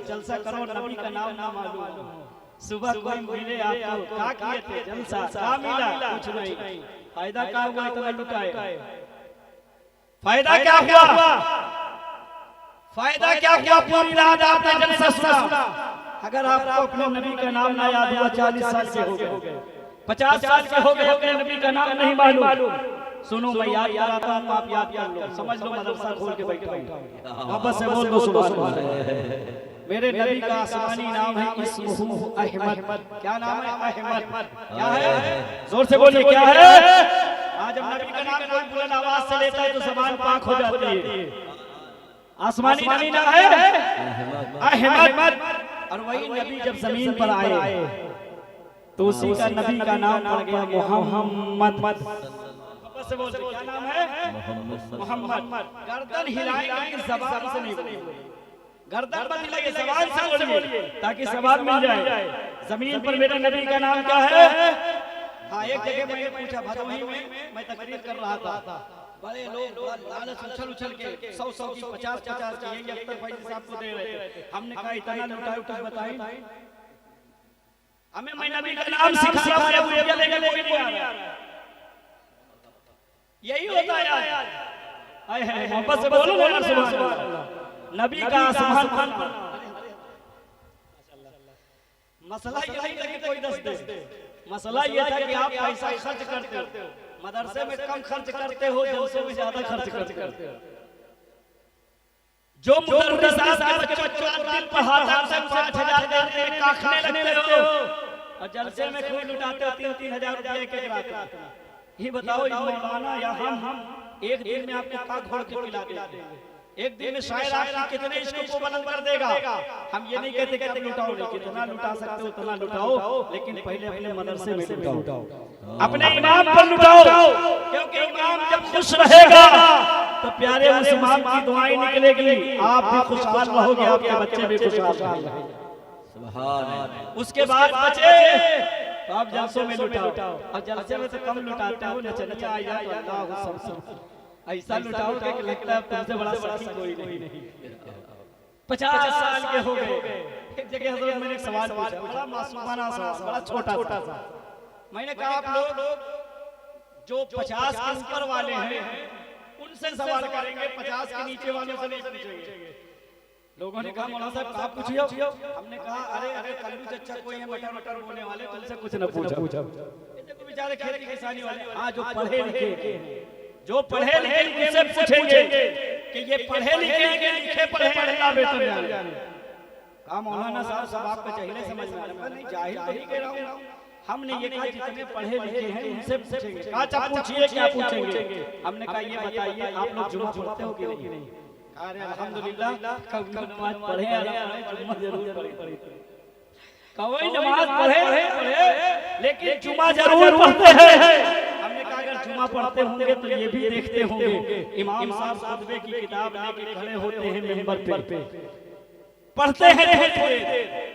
S2: जलसा करो, नबी का नाम ना मालूम हो, सुबह कोई मिले आपको, क्या किए थे? जलसा, क्या मिला? कुछ नहीं। फायदा क्या हुआ? इतना लुटाए, फायदा क्या हुआ? फायदा क्या हुआ? पूरी रात आपने जलसा सुना। अगर आपको अपने नबी का नाम ना याद हुआ, 40 साल के हो गए, 50 साल के हो गए, नबी का नाम नहीं मालूम, सुनो मैं याद कराता हूँ, आप याद कर लो, समझ लो, मदरसा खोल के बैठा हूँ, वापस से बोल दो सुभान अल्लाह। मेरे नबी का आसमानी नाम है इस्मुहु अहमद। क्या नाम है? अहमद। क्या है? जोर से बोलिए, क्या है? आज जब नबी का नाम कोई बुलंद आवाज से लेता है तो ज़बान पाक हो जाती है। आसमानी नाम है अहमद। और वही नबी जब जमीन पर आए तो उसी का नबी का नाम पड़ गया मोहम्मद। से बोलते क्या नाम है? मोहम्मद। गर्दन हिलाएंगे, ज़बान से नहीं बोलिए, गर्दन मत हिलाइए, ज़बान से बोलिए ताकि सवाब मिल जाए। जमीन पर मेरे नबी का नाम क्या है? हाँ, एक जगह मैंने पूछा, भदोही में मैं तकरीर कर रहा था, बड़े लोग लालच उछल के 100 की 50 की यही अख्तर भाई साहब को दे रहे थे। हमने कहा इतना लुटाए कुछ बताई हमें, मैं नबी का नाम सिखा रहा हूं, ये लेके कोई नहीं आ रहा। यही होता है यार। आए हैं मोहब्बत से बोलो ना सुभान अल्लाह। नबी का आसमान पर मसला ये नहीं था कि कोई दस दे, मसला ये था कि आप पैसा खर्च करते हो, मदरसे में कम खर्च करते हो, जलसों में ज्यादा खर्च करते हो। जो मुदर्रिसात के बच्चों को दिन पढ़ाता है 5,000 देते हैं, काखने लगते हो, और जलसे में खूब लुटाते हो 3-3 हजार रुपए एक रात। ये बताओ मौलाना या हम एक दिन में आपको का घोड़ के पिला देंगे, एक दिन में शायर आपकी कितने इश्क को बुलंद कर देगा। हम ये नहीं कहते कि तुम लुटाओ, नहीं, कितना लुटा सकते हो उतना लुटाओ, लेकिन पहले अपने मदरसे में लुटाओ, अपने इमाम पर लुटाओ, क्योंकि इमाम जब खुश रहेगा तो प्यारे उस इमाम की दुआएं निकलेगी, आप भी खुशहाल रहोगे, आपके बच्चे भी खुशहाल रहेंगे। उसके बाद बचे तो आप जलसों में लुटाओ, और जलसे में तो कम लुटाते हो, नचनिया आ जाए अल्लाह ऐसा लुटाओ कि लगता है तुमसे बड़ा सखी कोई नहीं। 50 साल के हो गए। एक जगह हजरत मैंने एक सवाल पूछा, बड़ा मासूमाना सवाल, बड़ा छोटा सा। मैंने कहा आप लोग जो 50 के ऊपर वाले हैं उनसे सवाल करेंगे, 50 के नीचे वालों से नहीं पूछेंगे। लोगों ने कहा मौलाना साहब आप पूछिए। हमने कहा अरे कल्लू चच्चा कोई है मटर बोने वाले, तुमसे कुछ न पूछा। देखो बेचारे खेती किसानी वाले, हाँ जो पढ़े लिखे, जो पढ़े लिखे उनसे पूछेंगे कि ये पढ़े लिखे पढ़े अल्लाह बेहतर जाने। कहा मौलाना साहब सब आपका चाहिए समझ में आता नहीं, जाहिल तो नहीं कह रहा हूँ। हमने ये कहा जितने पढ़े लिखे हैं उनसे पूछेंगे। अच्छा पूछिए, क्या पूछेंगे? हमने कहा ये बताइए आप लोग जुमा पढ़ते हो कि नहीं? अरे अल्हम्दुलिल्लाह कभी नमाज पढ़े जुमा जरूर पढ़े, कोई नमाज पढ़े लेकिन जुमा जरूर पढ़ते हैं। हमने कहा अगर जुमा पढ़ते होंगे तो ये भी देखते होंगे इमाम साहब खुतबे की किताब लेके खड़े होते हैं मिंबर पे, पढ़ते हैं थोड़े,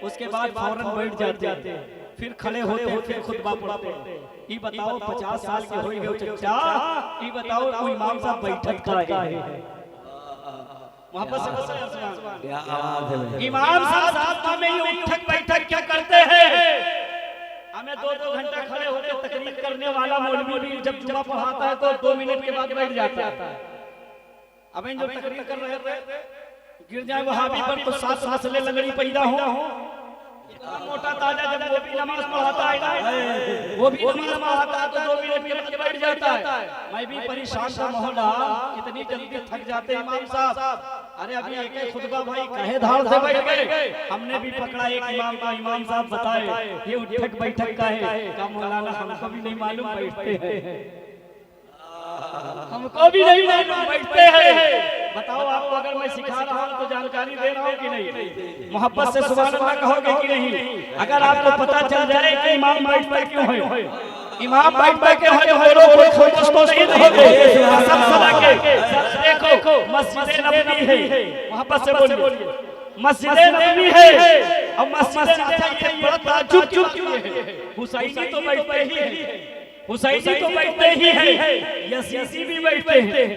S2: उसके बाद फौरन बैठ जाते हैं, फिर खड़े होते हैं, फिर खुतबा पढ़ते हैं। ये बताओ 50 साल के हो गए चचा, ये बताओ कोई इमाम साहब बैठक का है वापस क्या आवाज है? इमाम साहब हमें ये उठक बैठक क्या करते हैं? हमें 2-2 घंटा खड़े होकर तकरीर करने वाला मौलवी भी जब जुमा पढ़ाता है तो 2 मिनट के बाद बैठ जाता है। अब इन जो तकरीर कर रहे थे गिर जाए वहाबी पर तो 7 मसले लगड़ी पैदा हो। इतना मोटा ताजा जब वो भी नमाज पढ़ाता है, वो भी नमाज पढ़ाता है तो 2 मिनट के बाद बैठ जाता है। मैं भी परेशान था, मोहल्ला इतनी जल्दी थक जाते इमाम साहब। अरे अभी एक खुतबा भाई कहे धार से बैठ गए, हमने भी पकड़ा एक इमाम का, इमाम साहब बताए ये उठक बैठक का है। क्या मौलाना हमको भी नहीं मालूम बैठते हैं, हमको भी नहीं मालूम बैठते हैं।
S1: बताओ आपको अगर मैं सिखा रहा हूँ तो जानकारी दे रहा हूँ कि नहीं? मोहब्बत से सुभान अल्लाह कहोगे कि नहीं? अगर आपको पता चल जाए कि इमाम बैठता क्यों है, इमाम बैठता क्यों है, बोलो कोई खामोश तो नहीं रहोगे। सब सदा के देखो मस्जिद नबवी है, मोहब्बत से बोलिए मस्जिद नबवी है और मस्जिद नबवी ये बड़ा ताज्जुब क्यों है? हुसैनी तो बैठते ही है, हुसैनी तो बैठते ही है, यजीदी भी बैठते हैं,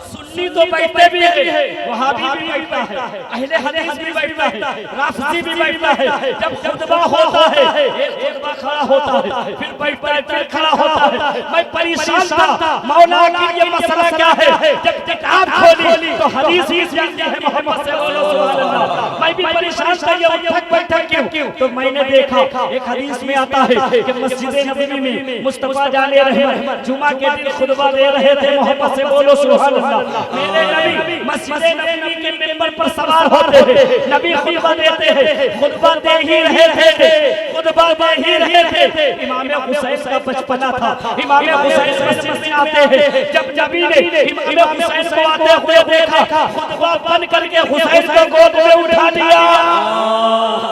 S1: सुन्नी तो बैठते भी है, वहाबी भी बैठता है, अहले हदीस भी बैठता है, राफिजी भी बैठता है। जब खुतबा होता है एक खुतबा खड़ा होता है, फिर बैठता है, फिर खड़ा होता है। मैं परेशान था मौला की ये मसला क्या है। जब किताब खोली तो हदीस ही जानते हैं, मोहम्मद से बोलो सुभान अल्लाह। मैं भी परेशान था ये उठक बैठक क्यों, तो मैंने देखा एक हदीस में आता है कि मस्जिद नबवी में मुस्तफा जाने रहमत जुमा के दिन खुतबा दे रहे थे, मोहम्मद से बोलो सुभान अल्लाह। मेरे नबी मस्जिद नबवी के मिंबर पर सवार होते हैं, नबी खुतबा देते हैं, खुतबा दे ही रहे थे, खुतबा दे ही रहे थे। इमाम हुसैन का बचपना था, इमाम हुसैन मस्जिद में आते हैं। जब नबी ने इमाम हुसैन को आते हुए देखा, खुतबा बंद करके हुसैन को गोद में उठा लिया,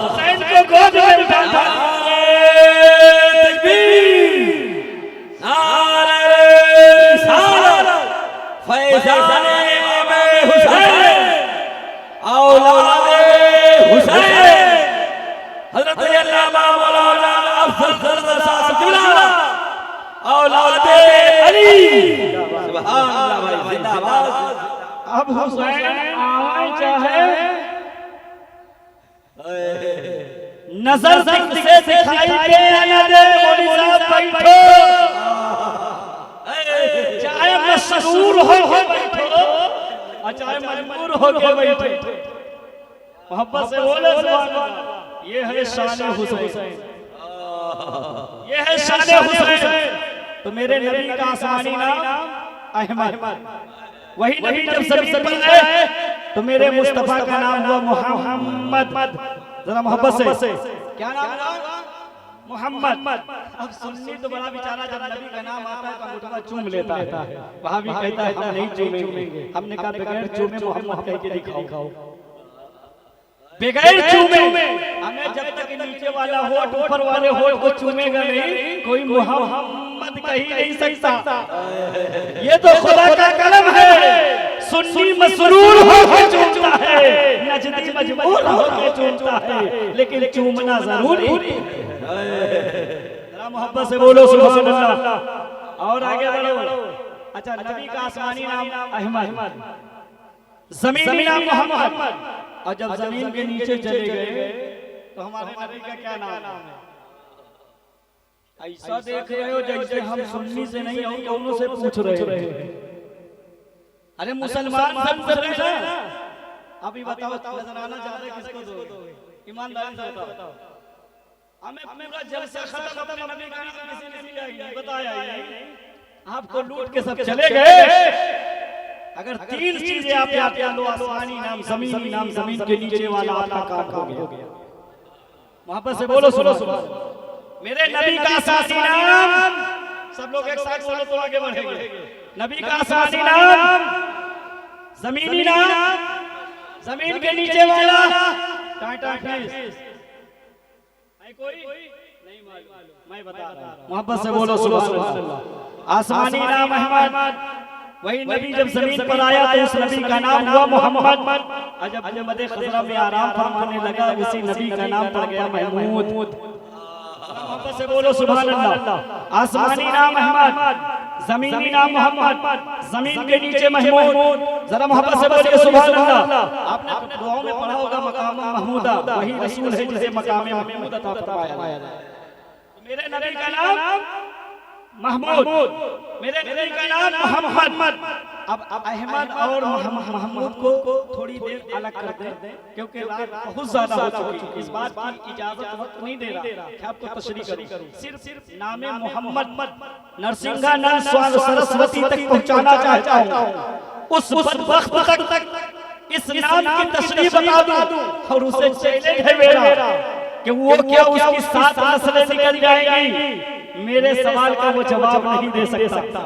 S1: हुसैन को गोद में उठा लिया।
S2: फैज़ाने में हुसैन औलादे हुसैन हज़रत अल्लामा मौलाना अफजल साहब क़िबला औलादे अली सुभान अल्लाह भाई जिंदाबाद।
S1: अब हुसैन आए चाहे नजर से दिखाई दे न दे, मौलवी साहब बैठो, चाहे मशहूर हो बैठो और चाहे मजबूर हो के बैठो। मोहब्बत से बोले सुभान अल्लाह। ये है शान हुसैन, ये है शान हुसैन। तो मेरे नबी का आसमानी नाम अहमद, वही नबी जब जमीन पर आए तो मेरे मुस्तफा का नाम हुआ मोहम्मद। जरा मोहब्बत से क्या नाम हुआ? मोहम्मद। अब सुन्नी तो बड़ा बेचारा जब नबी का नाम आता है तो अंगूठा चूम लेता है, वहां भी कहता है हम नहीं चूमेंगे। हमने कहा बगैर चूमे मोहम्मद कह के दिखाओ, बगैर चूमे। हमें जब तक नीचे वाला होठ ऊपर वाले होठ को चूमेगा नहीं, कोई मोहम्मद कह ही नहीं सकता। ये तो खुदा का कलम है। सुन्नी मसरूर होकर चूमता है, नजदी मजबूर होकर चूमता है, लेकिन चूमना जरूरी है। जरा मोहब्बत से बोलो सुभान अल्लाह। और आगे बढ़ो। अच्छा, नबी का आसमानी नाम अहमद, जमीनी नाम मोहम्मद। और जब जमीन के नीचे चले गए तो हमारे नबी का क्या नाम है? ऐसा देख रहे हो जैसे हम सुन्नी से नहीं और कौनों से पूछ रहे हैं। अरे मुसलमान ना, अभी बताओ नजराना ज्यादा किसको दोगे? ईमानदारी से बताओ। हमें पूरा जलसा खत्म अपने नबी का नाम किसी ने लिया ही नहीं, बताया ही नहीं, आपको लूट के सब चले गए। अगर तीन चीजें आप याद कर लो, आसमानी नाम, जमीनी नाम, जमीन के नीचे वाला आपका काम हो गया। मोहब्बत से बोलो सुनो सुनो। मेरे नबी का आसमानी नाम, सब लोग एक साथ बोलो तो आगे बढ़ेंगे। नबी का आसमानी नाम, जमीनी नाम, जमीन के नीचे वाला टाटा फेस। कोई नहीं मालूम, मैं बता रहा हूं। मोहब्बत से बोलो सुभान अल्लाह। आसमानी नाम अहमद, वही नबी जब जमीन पर आया तो उस नबी का नाम हुआ मोहम्मद। जब मदे खजरा में आराम फरमाने लगा, इसी नबी का नाम पड़ गया महमूद। मोहब्बत से बोलो सुभान अल्लाह। आसमानी नाम अहमद, जमीनी नाम मोहम्मद, जमीन के नीचे महमूद। जरा मोहब्बत से बोलिए सुभान अल्लाह। आपने अपने दुआओं में पढ़ा होगा मकाम महमूदा, वही रसूल है जिसे मकाम महमूद अता फरमाया। मेरे नबी का नाम महमूद, मेरे नबी का नाम मोहम्मद। अब अहमद और महमूद को थोड़ी देर अलग कर दें, क्योंकि रात बहुत ज्यादा हो चुकी है। इस बात की इजाजत वक्त नहीं दे रहा कि आपको तशरीह करूं। सिर्फ नामे मोहम्मद नरसिंहा नंद सरस्वती तक पहुंचाना चाहता हूं। उस वक्त तक इस नाम की तशरीह बता दूं और उसे चैलेंज है मेरा कि वो क्या उसकी 7 नस्लें निकल जाएंगी। मेरे सवाल का वो जवाब नहीं दे सकता।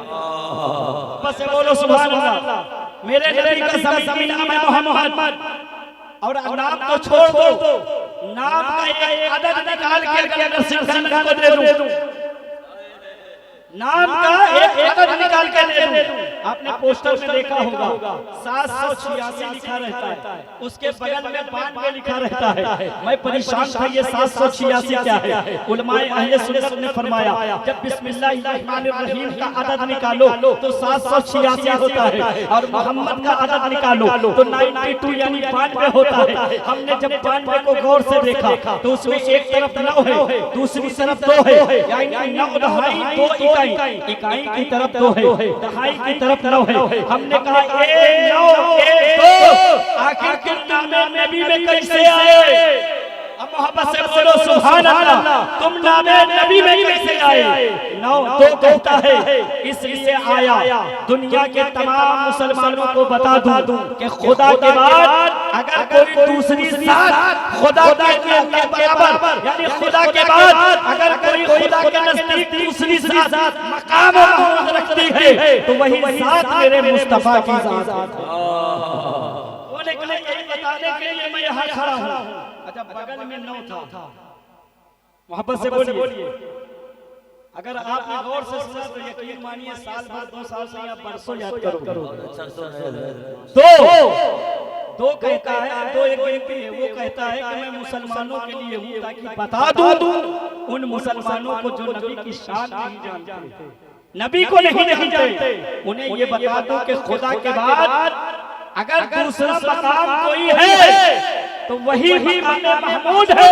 S1: बस बोलो सुभान अल्लाह। मेरे नबी का सभी नाम है मोहम्मद, और नाम तो छोड़ दो, नाम का एक अदद निकाल के अगर सिंघन को दे दूं, नाम का एक अदद निकाल के दे दूं, आपने पोस्टर में देखा होगा 786 लिखा रहता है, उसके बगल में 92 लिखा रहता है। मैं परेशान था ये 786 क्या है। उलमाए अहले सुन्नत ने फरमाया जब बिस्मिल्लाहिर्रहमानिर्रहीम का अदद निकालो तो 786 होता है, और मोहम्मद का अदद निकालो तो 92 यानी 92 होता है। हमने जब 92 को गौर से देखा तो उसमें एक तरफ 9 है, दूसरी तरफ 2 है, यानी 9 दहाई 2 इकाई की तरफ 2 है, दहाई की तरफ 9 है। हमने कहा 1 9 1 2 आखिर तुम नामे नबी में कैसे आए? अब मोहब्बत से बोलो सुभान अल्लाह, तुम नामे नबी में कैसे आए? 9 2 कहता है इसलिए आया दुनिया के तमाम मुसलमानों को बता दूं कि खुदा के बाद अगर कोई दूसरी साथ खुदा के बराबर, यानी खुदा के बाद अगर कोई खुदा के नजदीक दूसरी साथ मकाम रखती है तो वही साथ मेरे मुस्तफा की जात है। बताने के लिए मैं यहाँ खड़ा हूँ। अच्छा, बगल में 9 था, मोहब्बत से बोलिए। अगर आपने गौर से सुना तो यकीन मानिए साल भर 2 साल से या बरसों याद करो। दो कहता है, 2 एक व्यक्ति है, वो कहता है कि मैं मुसलमानों के लिए हूँ ताकि बता दूं उन मुसलमानों को जो नबी की शान नहीं जानते, नबी को नहीं जानते, उन्हें ये बता दूं कि खुदा के बाद अगर दूसरा मकाम कोई है तो वही मकाम महमूद है,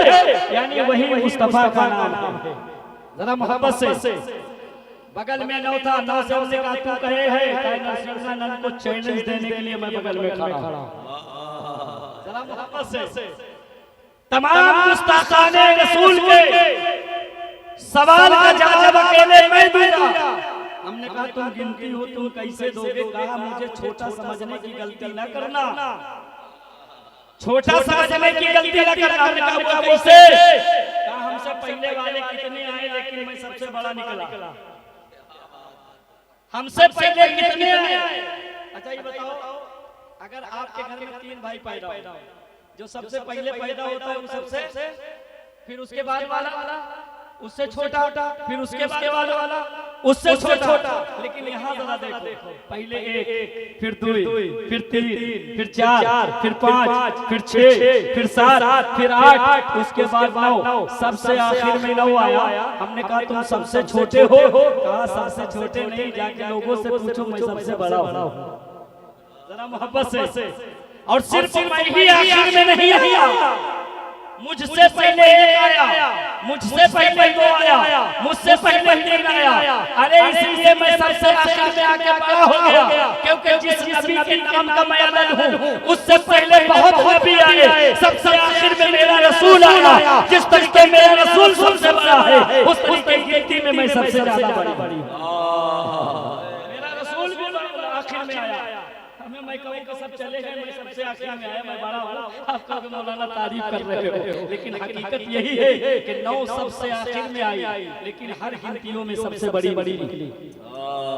S1: यानी वही मुस्तफा का नाम है। जरा मोहब्बत से बगल में 9 था, 9 से उसे कहा तू कहे है नंद को चैलेंज देने के लिए मैं बगल में खड़ा हूं। जरा मोहब्बत से तमाम गुस्ताखाने रसूल के सवाल का जवाब अकेले मैं दूंगा। हमने कहा तुम गिनती हो, तुम कैसे दोगे? कहा मुझे छोटा समझने की गलती न करना, छोटा समझने की गलती न करना। हमने कहा वो कैसे? कहा हमसे पहले वाले कितने आए लेकिन मैं सबसे बड़ा निकला। हमसे पहले कितने आए? अच्छा ये बताओ, अगर आपके घर में 3 भाई पैदा हो, जो सबसे पहले पैदा होता है वो सबसे, फिर उसके बाद वाला, उससे छोटा, फिर उसके बाद वाला, उससे छोटा। लेकिन यहाँ जरा देखो, पहले 1, फिर 2, फिर 3, फिर 4, फिर 5, फिर 6, फिर 7, फिर 8, उसके बाद 9, सबसे आखिर में 9 आया। हमने कहा तुम सबसे छोटे हो? कहा सबसे छोटे नहीं, जाके लोगों से पूछो मैं सबसे बड़ा हूँ। जरा मोहब्बत से, और सिर्फ मैं ही आखिर में नहीं आया, मुझसे पहले 1 आया, मुझसे पहले 2 आया, मुझसे पहले 3 आया। अरे इसलिए मैं सबसे आखिर में आके बड़ा हो गया, क्योंकि जिस नबी के नाम का मैं अलग हूँ उससे पहले बहुत नबी आए, सबसे आखिर में मेरा रसूल आया। जिस तरीके मेरा रसूल सबसे बड़ा है उस तरीके की गिनती में मैं सबसे ज्यादा बड़ी हूँ। मेरा रसूल भी आखिर में आया। हमें मैं कहूँ कि सब चले गए, मैं सबसे आखिर में आया, मैं बड़ा हूँ। आप कहोगे मौलाना तारीफ कर रहे हो, लेकिन हकीकत यही है कि 9 सबसे आखिर में आई, लेकिन हर गिनतियों में सबसे बड़ी निकली।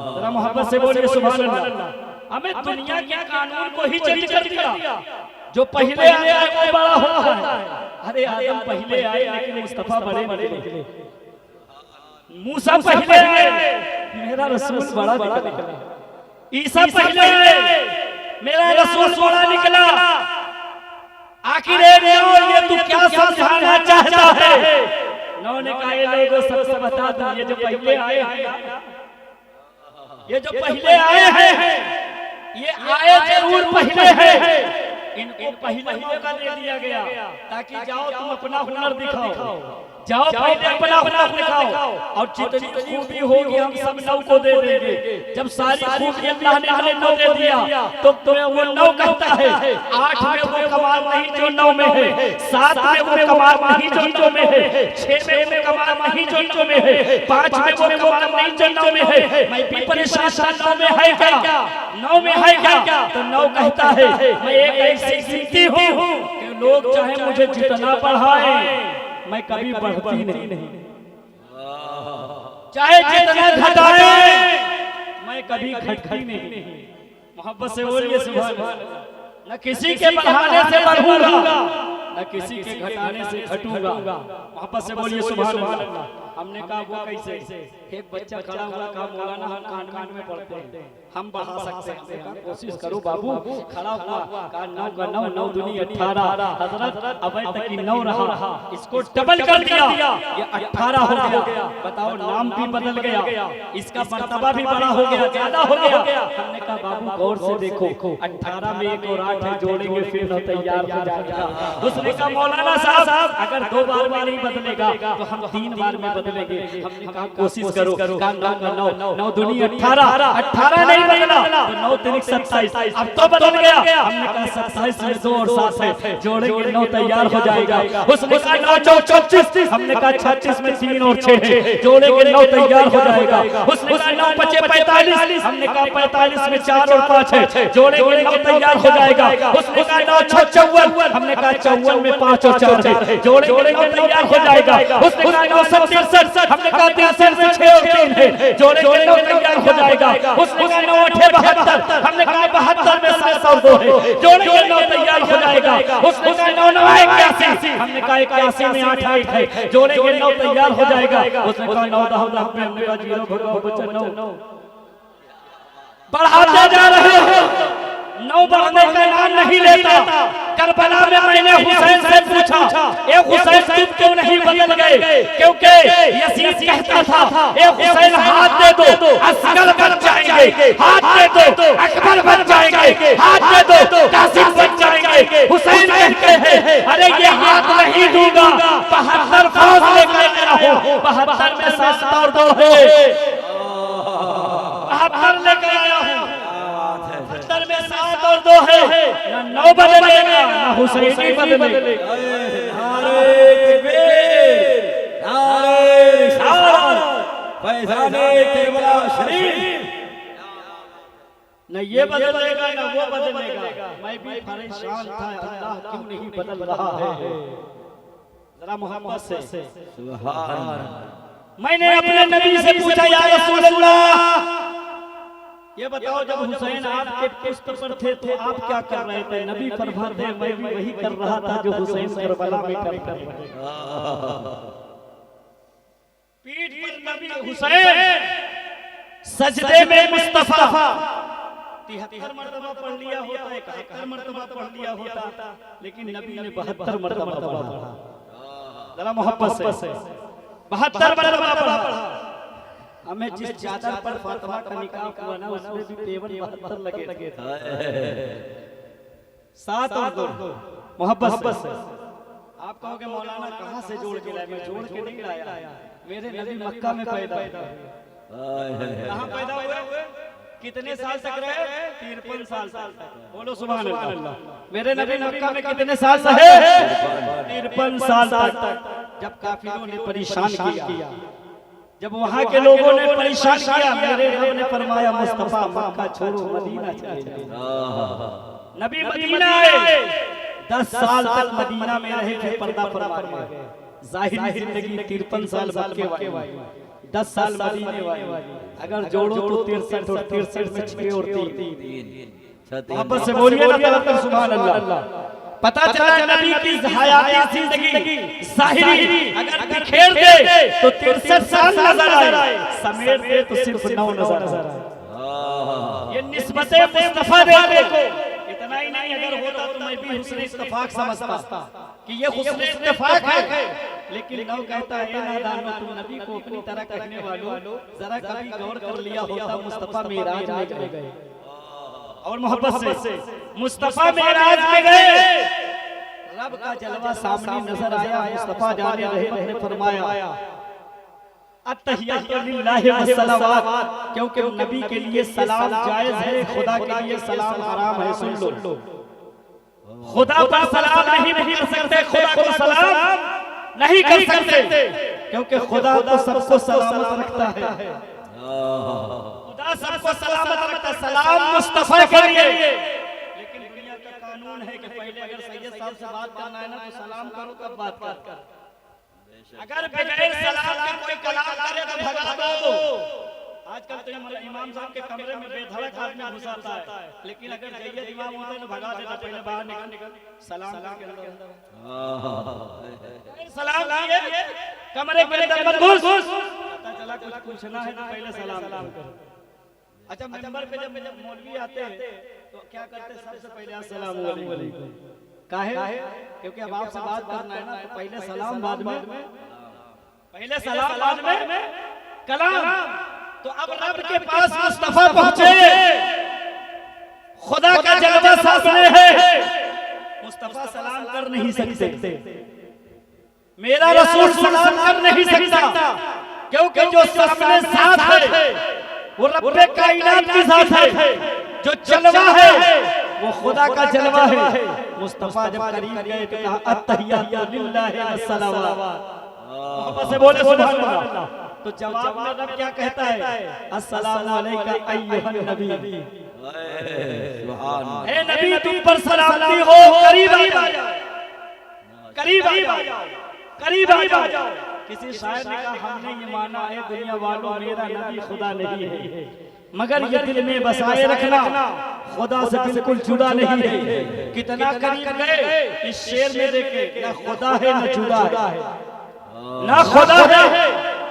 S1: जरा मोहब्बत से बोलिए सुभान अल्लाह। हमें दुनिया के कानून को ही चेंज कर दिया, जो पहले आया वो बड़ा होता है। अरे आदम पहले आए लेकिन मुस्तफा बड़े निकले, मूसा पहले आए मेरा रसूल बड़ा निकला, ईसा पहले मेरा रसूल बड़ा निकला। आखिर ये तू क्या समझाना चाहता है? 9 ने कहा ये लोगों सबसे बता दूं, ये जो पहले आए हैं, ये जो पहले आए हैं, ये आए जरूर पहले हैं, इनको पहले मौका दे दिया गया ताकि जाओ तुम अपना हुनर दिखाओ, जाओ पहले अपना हुनर दिखाओ, और जितनी खूबी होगी हम सब 9 को दे देंगे। जब सारी खूबी अल्लाह ने हमें 9 दे दिया तो तुम्हें वो 9 कहता है। 8 में वो कमाल नहीं जो 9 में है, 7 में वो कमाल नहीं जो 9 में है, 6 में वो कमाल नहीं जो 9 में है, 5 में वो कमाल नहीं जो 9 में है। मैं भी परेशान 9 में है क्या, 9 में है क्या? तो 9 कहता है मैं एक ऐसी गिनती हूँ कि लोग चाहे मुझे जितना पढ़ाए मैं कभी बढ़ती नहीं, चाहे जितना घटाए मैं कभी घटती नहीं। मोहब्बत से बोलिए सुभान अल्लाह। न किसी के बढ़ाने से बढ़ूंगा, न किसी के घटाने से घटूंगा। मोहब्बत से बोलिए सुभान अल्लाह। हमने कहा वो कैसे? एक बच्चा खड़ा हुआ, कहा मौलाना हम कान में पढ़ते हैं, हम बढ़ा सकते हैं। कहा कोशिश करो बाबू। खड़ा हुआ, कहा 9 का 9, 9 दूनी 18। हजरत अब तक 9 रहा, इसको डबल कर दिया, ये 18 हो गया। बताओ, नाम भी बदल गया, इसका मर्तबा भी बड़ा हो गया, ज्यादा हो गया। हमने कहा बाबू गौर से देखो, 18 में 1 और 8 है, जोड़ेंगे फिर न तैयार हो जाएगा। उसने कहा मौलाना साहब अगर 2 बार में नहीं बदलेगा तो हम 3 बार में बदलेंगे। हमने कहा कोशिश करो। 9 दूनी 18, 18 नहीं बदला तो 9 3 27, अब तो बदल गया। हमने कहा 27 में 2 और 7 है, जोड़ेंगे 9 तैयार हो जाएगा। उसने कहा 9 4 36, हमने कहा 36 में 3 और 6 है, जोड़ेंगे 9 तैयार हो जाएगा। उसने कहा 9 5 45, हमने कहा 45 में 4 और 5 है, जोड़ेंगे 9 तैयार हो जाएगा। उसने कहा 9 6 54, हमने कहा 54 में 5 और 4 है, जोड़ेंगे 9 तैयार हो जाएगा। उसने कहा 9 63, हमने कहा 63 में 6 और 3 है, जोड़ेंगे 9 तैयार हो जाएगा। उसने कहा 9 8 72, हमने कहा 72 में 7 और 2 है, जोड़ेंगे 9 तैयार हो जाएगा। उसने कहा 9 9 81, हमने कहा 81 में 8 8 है, जोड़ेंगे 9 तैयार हो जाएगा। उसने कहा 9 10 में, हमने कहा 0 भगवान 9 बढ़ाते जा रहे हो। 9 बढ़ने का नाम नहीं लेता। करबला में मैंने हुसैन से पूछा, ए हुसैन तुम क्यों नहीं बदल गए? क्योंकि यजीद कहता था ए हुसैन हाथ दे दो असगर बन जाएंगे, हाथ दे दो अकबर बन जाएंगे, हाथ दे दो कासिम बन जाएंगे। हुसैन कहते हैं अरे ये हाथ नहीं दूंगा, 72 फौज लेकर आया हूं, 72 में 7 और 2 है, 72 लेकर आया हूं, 72 में 7 और 2 है। ना 9 बदलेगा ना हुसैन ही बदलेगा।
S2: नारे तकबीर, नारे रिसालत, फैज़ाने करबला शरीफ।
S1: न ये बदलेगा ना वो बदलेगा। मैं भी परेशान था, अल्लाह क्यों नहीं बदल रहा है? जरा मोहब्बत से
S2: सुभान अल्लाह।
S1: मैंने अपने नबी से पूछा या रसूल अल्लाह, ये बताओ जब हुसैन आपके पुष्ट पर थे तो आप क्या कर रहे थे? नबी फरमाते हैं मैं भी वही कर रहा था जो हुसैन करबला में कर रहे थे। पीठ पर नबी हुसैन, सजदे में मुस्तफा। 73 मरतबा पढ़ लिया होता, 71 मरतबा पढ़ लिया होता, लेकिन नबी ने 72 मरतबा पढ़ा। जरा मोहब्बत से 72 मरतबा पढ़ा। हमें जिस चादर पर फातिमा का निकाह हुआ ना उसमें भी तेवर 72 लगे थे। 7 और 2 मोहब्बत से। आप कहोगे मौलाना कहाँ से जोड़ के लाए? मैं जोड़ के नहीं लाया, मेरे नबी मक्का में पैदा हुए। कहाँ पैदा हुए? कितने साल तक रहे? 53 साल तक। बोलो सुभान अल्लाह। मेरे नबी मक्का में कितने साल रहे? 53 साल तक। जब काफिरों ने परेशान किया, जब वहाँ के लोगों ने परेशान किया, मेरे रब ने फरमाया मुस्तफा मक्का छोड़ो मदीना चले जाओ। नबी मदीना आए, 10 साल तक मदीना में रहे, फिर पर्दा फरमा गए। जाहिरी जिंदगी 53 साल मक्के वाली, 10 साल मदीने वाली। अगर जोड़ो तो 63 और 63 में 6 और 3। मोहब्बत से बोलिए ना तलब सुभान अल्लाह। पता चला नबी की हयाती जिंदगी ज़ाहिरी अगर बिखेर दे तो 63 साल नजर आए, समेट दे तो सिर्फ 9 नजर आए। ये निस्बते मुस्तफा देखो। इतना ही नहीं, अगर होता तो मैं भी हुस्न इत्तेफाक समझता कि ये हुस्न इत्तेफाक है, लेकिन 9 कहता है नादानो तुम नबी को अपनी तरह कहने वालों, जरा कभी गौर कर लिया होता मुस्तफा मेराज में गए। और मोहब्बत से मुस्तफा मेराज में गए, रब का जलवा सामने नजर आया। मुस्तफा जाने रहे ने फरमाया अत्तहियातु लिल्लाहि वस्सलावात, क्योंकि नबी के लिए सलाम जायज है, खुदा के लिए सलाम हराम है। सुन लो, खुदा पर सलाम नहीं कर सकते, खुदा को सलाम नहीं कर सकते, क्योंकि खुदा तो सबको सलामत रखता है। खुदा सबको सलामत रखता है, सलाम मुस्तफा के लिए। लेकिन दुनिया का कानून है कि पहले अगर सैयद साहब से बात करना है ना तो सलाम करो तब बात कर। अगर बगैर सलाम के कोई कलाम करे तो भगा दो। आजकल तो इमाम साहब के कमरे में बेधड़क आदमी घुसाता है, लेकिन अगर जैयद इमाम होते हैं तो भगा देता, पहले बाहर निकल सलाम के अंदर सलाम किए, कमरे के अंदर मत घुस, पता चला कुछ पूछना है तो पहले सलाम करो। अच्छा, मेंबर पे जब मौलवी आते हैं तो क्या करते हैं? सबसे पहले अस्सलाम वालेकुम। काहे? क्योंकि अब आपसे बात करना है ना, तो पहले सलाम बाद में, पहले सलाम बाद में कलाम। तो अब रब के पास मुस्तफा पहुंचे, खुदा का जलवा सामने है, मुस्तफा सलाम कर नहीं सकते, मेरा रसूल सलाम कर नहीं सकता, क्योंकि जो सामने साथ है वो रब्बे कायनात की जात है, जो जलवा है वो खुदा का जलवा है। मुस्तफा जब करीब गए तो कहा अत्तहियातु लिल्लाहि वस्सलावात, मोहब्बत से बोले सुभान अल्लाह। तो जवाब में रब क्या कहता है? अस्सलामु अलैका अय्युहन नबी, हे नबी तुम पर सलामती हो, करीब आ जाओ, करीब आ जाओ, करीब आ जाओ। किसी शायर ने कहा हमने ये माना है दुनिया वालों मेरा नबी खुदा नहीं है, मगर ये दिल में बसाए रखना खुदा से बिल्कुल जुड़ा नहीं है। कितना करीब गए इस शेर में देखे, ना खुदा है ना जुड़ा है, ना खुदा है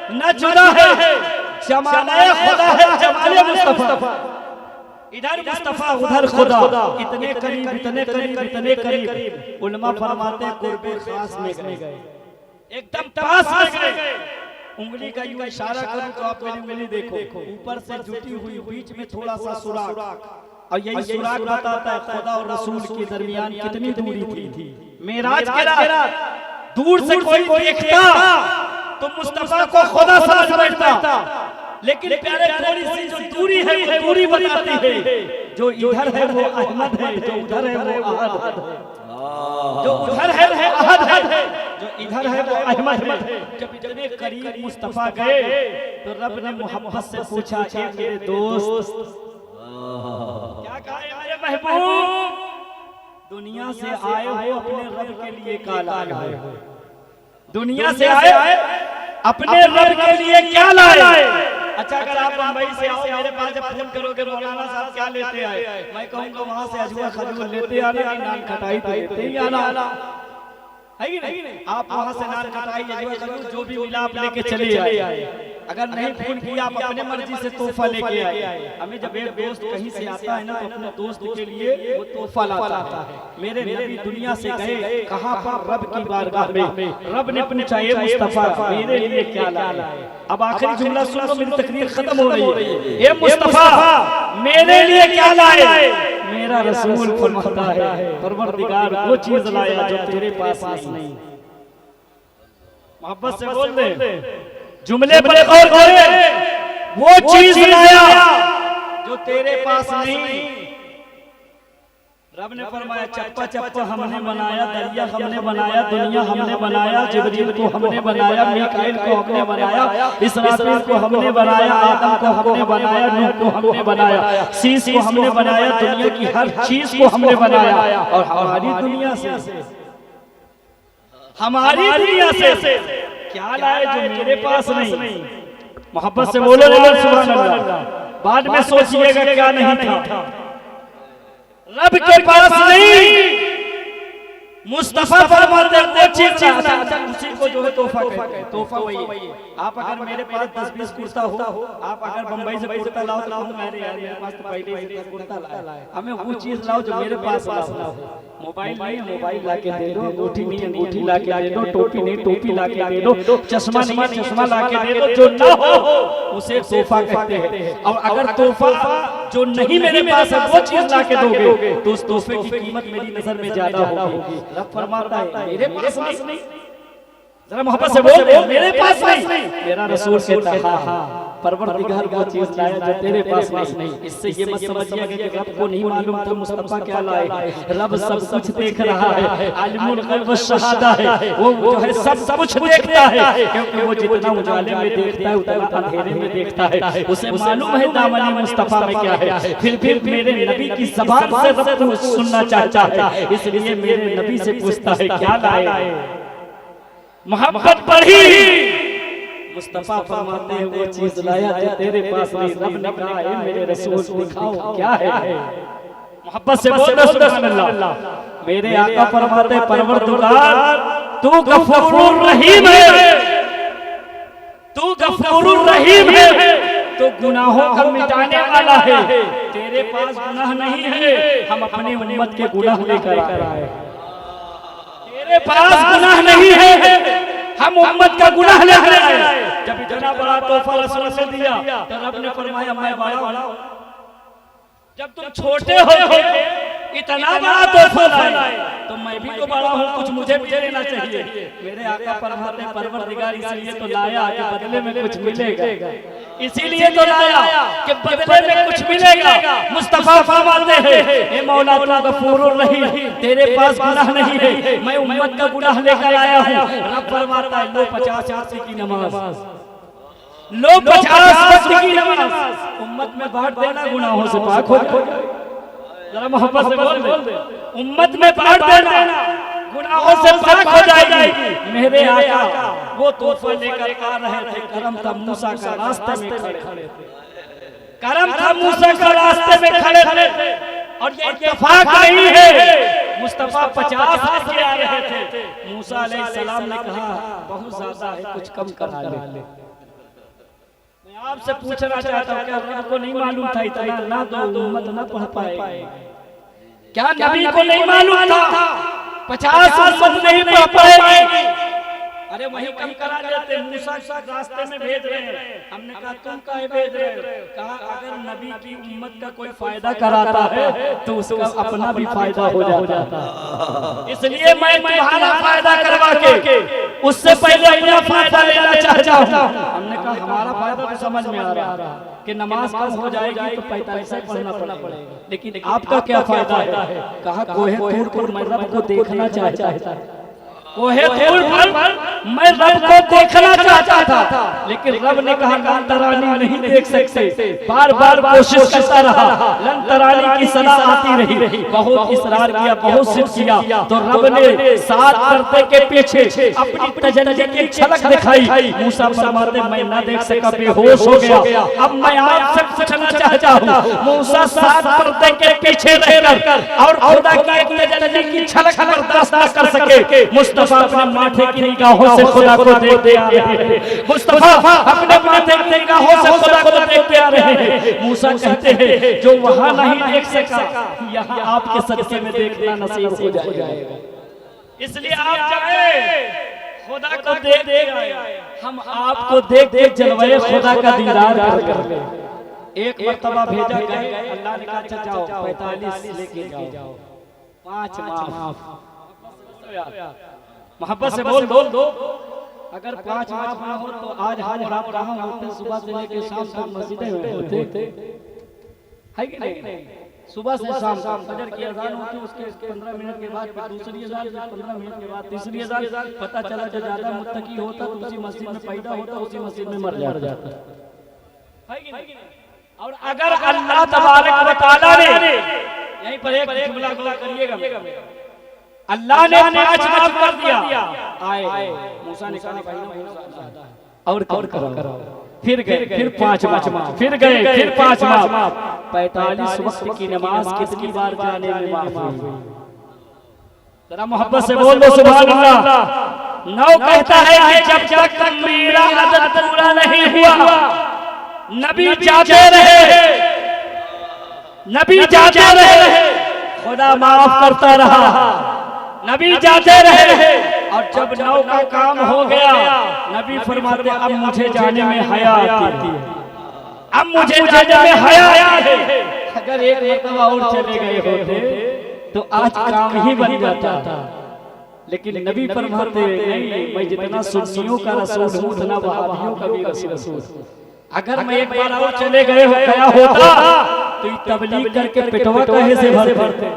S1: ना जुड़ा है, जमाने खुदा है, जमाने मुस्तफा। इधर मुस्तफा उधर खुदा, इतने करीब इतने करीब इतने करीब। उलमा फरमाते कुर्बे खास में गए, एकदम पास में गए। उंगली का यूं इशारा करूं तो आप मेरी उंगली देखो, ऊपर से जुटी हुई, बीच में थोड़ा सा सुराख, और यही सुराख बताता है खुदा और रसूल के दरमियान कितनी दूरी थी। मेराज के रात दूर से कोई देखता तो मुस्तफा को खुदा समझ बैठता, लेकिन प्यारे थोड़ी सी जो दूरी है वो दूरी बताती है। जो इधर है वो अहमद है, जो उधर है वो अहद है, जो उधर है अहद है, जो इधर है वो अहमद है। जब इतने करीब मुस्तफा गए तो रब ने मोहब्बत से पूछा, ए मेरे दोस्त, क्या कहा मेरे महबूब? दुनिया से आए हो अपने रब के लिए क्या लाए हो? दुनिया से आए अपने रब के लिए क्या लाए? अच्छा, अगर आप मुंबई से आओ मेरे पास जब फोन करोगे मौलाना साहब क्या लेते आए, मैं कहूंगा वहां से अजवा खजूर लेते आना, नान खटाई देते ही आना, है कि नहीं? आप वहां से नान खटाई अजवा खजूर जो भी मिला आप लेके चले आए। अगर नहीं फोन किया आप अपने मर्जी से तोहफा लेके आए। हमें जब एक दोस्त कहीं से आता है ना तो अपने दोस्त के लिए वो तोहफा लाता है। मेरे नबी दुनिया से गए कहां पर? रब की बारगाह में। रब ने पूछा, ये मुस्तफा मेरे लिए क्या लाए? अब आखिरी जुमला सुन लो, मेरी तकरीर खत्म हो रही है। ये मुस्तफा मेरे लिए क्या लाए? मेरा रसूल फरमाता है परवरदिगार वो चीज लाया जो तेरे पास नहीं। मोहब्बत से बोल दे, जुमले पर गौर करें, वो चीज लाया जो तेरे पास नहीं। रब ने फरमाया चप्पा चप्पा हमने बनाया, दरिया हमने बनाया, दुनिया हमने बनाया, जिब्रील को हमने बनाया, मीकाईल को हमने बनाया, इसराफील को हमने बनाया, आदम को हमने बनाया, नूह को हमने बनाया, शीश को हमने बनाया, दुनिया की हर चीज को हमने बनाया। और हमारी दुनिया से क्या लाए जो मेरे पास नहीं? मोहब्बत से बोलो सुभान अल्लाह। बाद में सोचिएगा क्या नहीं था। रब के पास नहीं, मुस्तफा फरमाते वो चीज उसी को जो है तोहफा कहते हैं। तोहफा वही आप अगर मेरे पास 10-20 कुर्ता हो, आप अगर बंबई से कुर्ता लाओ तो मेरे पास तो पहले ही कुर्ता लाया, हमें वो चीज लाओ जो मेरे पास ना हो। मोबाइल नहीं है, मोबाइल लाके दे दो। अंगूठी नहीं है, अंगूठी लाके दे दो। टोपी नहीं, टोपी लाके दे दो। चश्मा नहीं है, चश्मा लाके दे दो। जो ना हो उसे तोहफा कहते हैं। और अगर तोहफा जो नहीं मेरे पास है वो चीज लाके दोगे तो उस तोहफे की कीमत मेरी नजर में ज्यादा होगी। रब फरमाता है मेरे पास नहीं। जरा मोहब्बत से बोल, मेरे पास नहीं। मेरा रसूल कहता है परवरदिगार वो चीज लाया जो तेरे पास नहीं। इससे ये मत समझिएगा कि रब को नहीं मालूम था मुस्तफा क्या लाए। रब सब कुछ देख रहा है, आलिमुल गैब व शहादा है, वो जो है सब कुछ देखता है। क्योंकि वो जितना उजाले में देखता है उतना अंधेरे में देखता है। उसे मालूम है दामन मुस्तफा में क्या है। फिर मेरे नबी की ज़बान से रब को सुनना चाहता है, इसलिए मेरे नबी से पूछता है क्या लाए। मोहब्बत बढ़ी, मुस्तफा फरमाते हैं वो चीज लाया जो तेरे पास नहीं। रब ने कहा है मेरे रसूल दिखाओ क्या है। मोहब्बत से बोलो सुभान अल्लाह। मेरे आका फरमाते हैं परवरदिगार तू गफूरुर रहीम है, तू गफूरुर रहीम है, तो गुनाहों को मिटाने वाला है। तेरे पास गुनाह नहीं है, हम अपनी उम्मत के गुनाह लेकर आए। तेरे पास गुनाह नहीं है, हम उम्मत का गुनाह लेकर आए। जब इतना बड़ा तोहफा रसूल ने दिया तो रब ने फरमाया मैं बड़ा हूं। जब तुम छोटे हो इतना बड़ा तोहफा लाए तो मैं भी तो बड़ा हूं, कुछ मुझे भी देना चाहिए। मेरे आका फरमाते हैं परवरदिगार इसलिए तो लाया कि बदले में कुछ मिलेगा, इसीलिए तो लाया कि बदले में कुछ मिलेगा। मुस्तफा फरमाते हैं ए मौला तू गफूरुर रहीम, तेरे पास गुनाह नहीं है, मैं उम्मत का गुनाह लेकर आया हूं। रब फरमाता है लो 50 वक्त की नमाज, लो 50 वक्त की नमाज उम्मत में बांट देना, गुनाहों से पाक हो जाए। जरा मोहब्बत से बोल दे, उम्मत में बांट देना, गुनाहों से पाक हो जाएगी। मेरे आका वो तोहफा लेकर आ रहे थे, करम था मूसा का रास्ते में खड़े थे, करम था मूसा का रास्ते में खड़े थे। और ये इत्तेफाक नहीं है, मुस्तफा 50 लेके आ रहे थे। मूसा अलैहिस्सलाम ने कहा बहुत ज्यादा है, कुछ कम करा ले। मैं आपसे पूछना चाहता हूं क्या रब को नहीं मालूम था इतना ना तो उम्मत ना पढ़ पाए? क्या नबी को नहीं मालूम था 50 उम्मत नहीं पढ़ पाएगी? अरे वही कम करा देते, मूसा रास्ते में भेज रहे हैं। हमने कहा तुम काहे भेज रहे हो? कहा अगर नबी की उम्मत का कोई फायदा कराता है तो उसका अपना भी फायदा हो जाता है, इसलिए मैं तुम्हारा फायदा करवा के उससे पहले अपना फायदा लेना चाहता हूं। हमने कहा हमारा फायदा तो समझ में आ रहा कि नमाज कम हो जाएगी तो 45 पढ़ना पड़ेगा, लेकिन आपका क्या फायदा है? कहा कोहे तूर पर मैं रब को देखना चाहता था, कोहे तूर पर मैं रब को देखना चाहता था, लेकिन रब ने कहा लन तरानी नहीं देख सकते। बार बार कोशिश करता रहा, लन तरानी की सलाह आती रही, बहुत इसरार किया, बहुत सिद्ध किया, तो रब ने 7 पर्दे के पीछे अपनी तजल्ली की झलक दिखाई। मूसा फरमाते मैं न देख सका, बेहोश हो गया। अब मैं आपसे पूछना चाहता हूं, मूसा 7 पर्दे के पीछे रहकर और खुदा की एक तजल्ली की झलक बर्दाश्त न कर सके, मुस्तफा अपने माथे की निगाहों से खुदा को देखते आ रहे हैं। मुस्तफा अपने माथे की निगाहों से खुदा को देखते आ रहे हैं। मूसा कहते हैं जो वहां नहीं देख सका यहाँ आपके सदके में देखना नसीब हो जाएगा, इसलिए आप जाए खुदा को देख आए। हम आपको देख देख जलवाए खुदा का दीदार कर ले। एक मर्तबा भेजा गया, अल्लाह ने कहा अच्छा जाओ 45 लेके जाओ, 5 माफ। मोहब्बत से बोल दो, अगर 5 माफ ना हो तो आज आप कहाँ होते? सुबह से लेकर शाम तक मस्जिदें में होते है कि नहीं? सुबह से शाम फजर की अजान होती, उसके 15 मिनट के बाद दूसरी अजान, 15 मिनट के बाद तीसरी अजान। पता चला जो ज्यादा मुत्तकी होता तो उसी मस्जिद में पैदा होता, उसी मस्जिद में मर जाता है कि नहीं? और अगर अल्लाह तबारक व तआला ने यहीं पर एक जुमला करिएगा, अल्लाह ने 5 माफ कर दिया, आए मूसा ने कहा और करो, फिर गए, फिर 5 माफ, फिर गए, फिर 5 माफ। 45 वक्त की नमाज कितनी बार जाने में माफ हुई? जरा मोहब्बत से बोल दो सुभान अल्लाह। नौ कहता है कि जब तक मेरा अदद पूरा नहीं हुआ नबी जाते रहे, नबी जाते रहे, खुदा माफ करता रहा, नबी जाते रहे। और जब 9 का काम हो गया नबी फरमाते अब मुझे जाने में हया आती है, अब मुझे जाने में हया है। अगर एक मरतबा और चले गए होते तो आज काम ही बन जाता था, लेकिन नबी फरमाते नहीं, मैं जितना सुन्नियों का रसूल हूं उतना वहाबियों का भी रसूल। अगर मैं एक बार और चले गया होता तो ये तबलीग करके पिटवा कहे से भरते,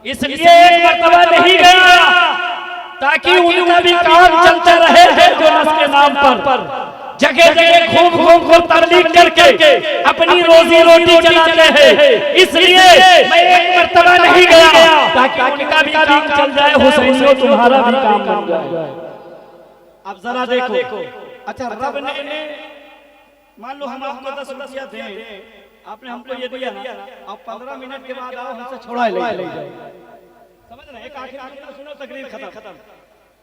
S1: इसलिए एक मरतबा नहीं गया ताकि उनका भी काम चलता रहे जोनस के नाम पर। जगह जगह घूम कर तबलीग करके अपनी रोजी रोटी चलाते हैं, इसलिए मैं एक मरतबा नहीं गया ताकि उनका भी काम चल जाए, हुसैनियों तुम्हारा भी काम बन जाए। अब जरा देखो अच्छा रब ने मान लो हम आपको 10 रुपया दें, आपने हमको ये दिया ना, अब 15 मिनट के बाद आओ हमसे छोड़ा ले जाओ, समझ रहे? एक आखिर में सुनो, तकरीर खत्म।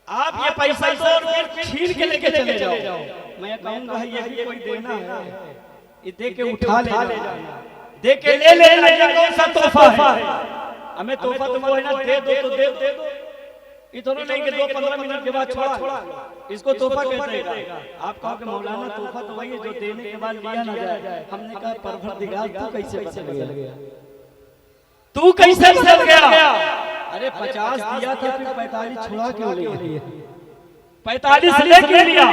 S1: आप ये पैसा दो और फिर छीन के लेके चले जाओ, मैं कहूंगा ये भी कोई देना है, ये दे के उठा ले जाना, दे के ले लेना, ये कौन सा तोहफा है? हमें तोहफा तुमको है ना, दे दो तो दे दो, इतना नहीं कि 2-15 मिनट के बाद छोड़ा, इसको तोहफा कहते हैं। आप कहो कि मौलाना तोहफा तो वही है जो देने के बाद लिया ना जाए। हमने कहा परवरदिगार तू कैसे बदल गया, तू कैसे बदल गया? अरे 50 दिया था, फिर 45 छुड़ा क्यों लिया? 45 लेके लिया।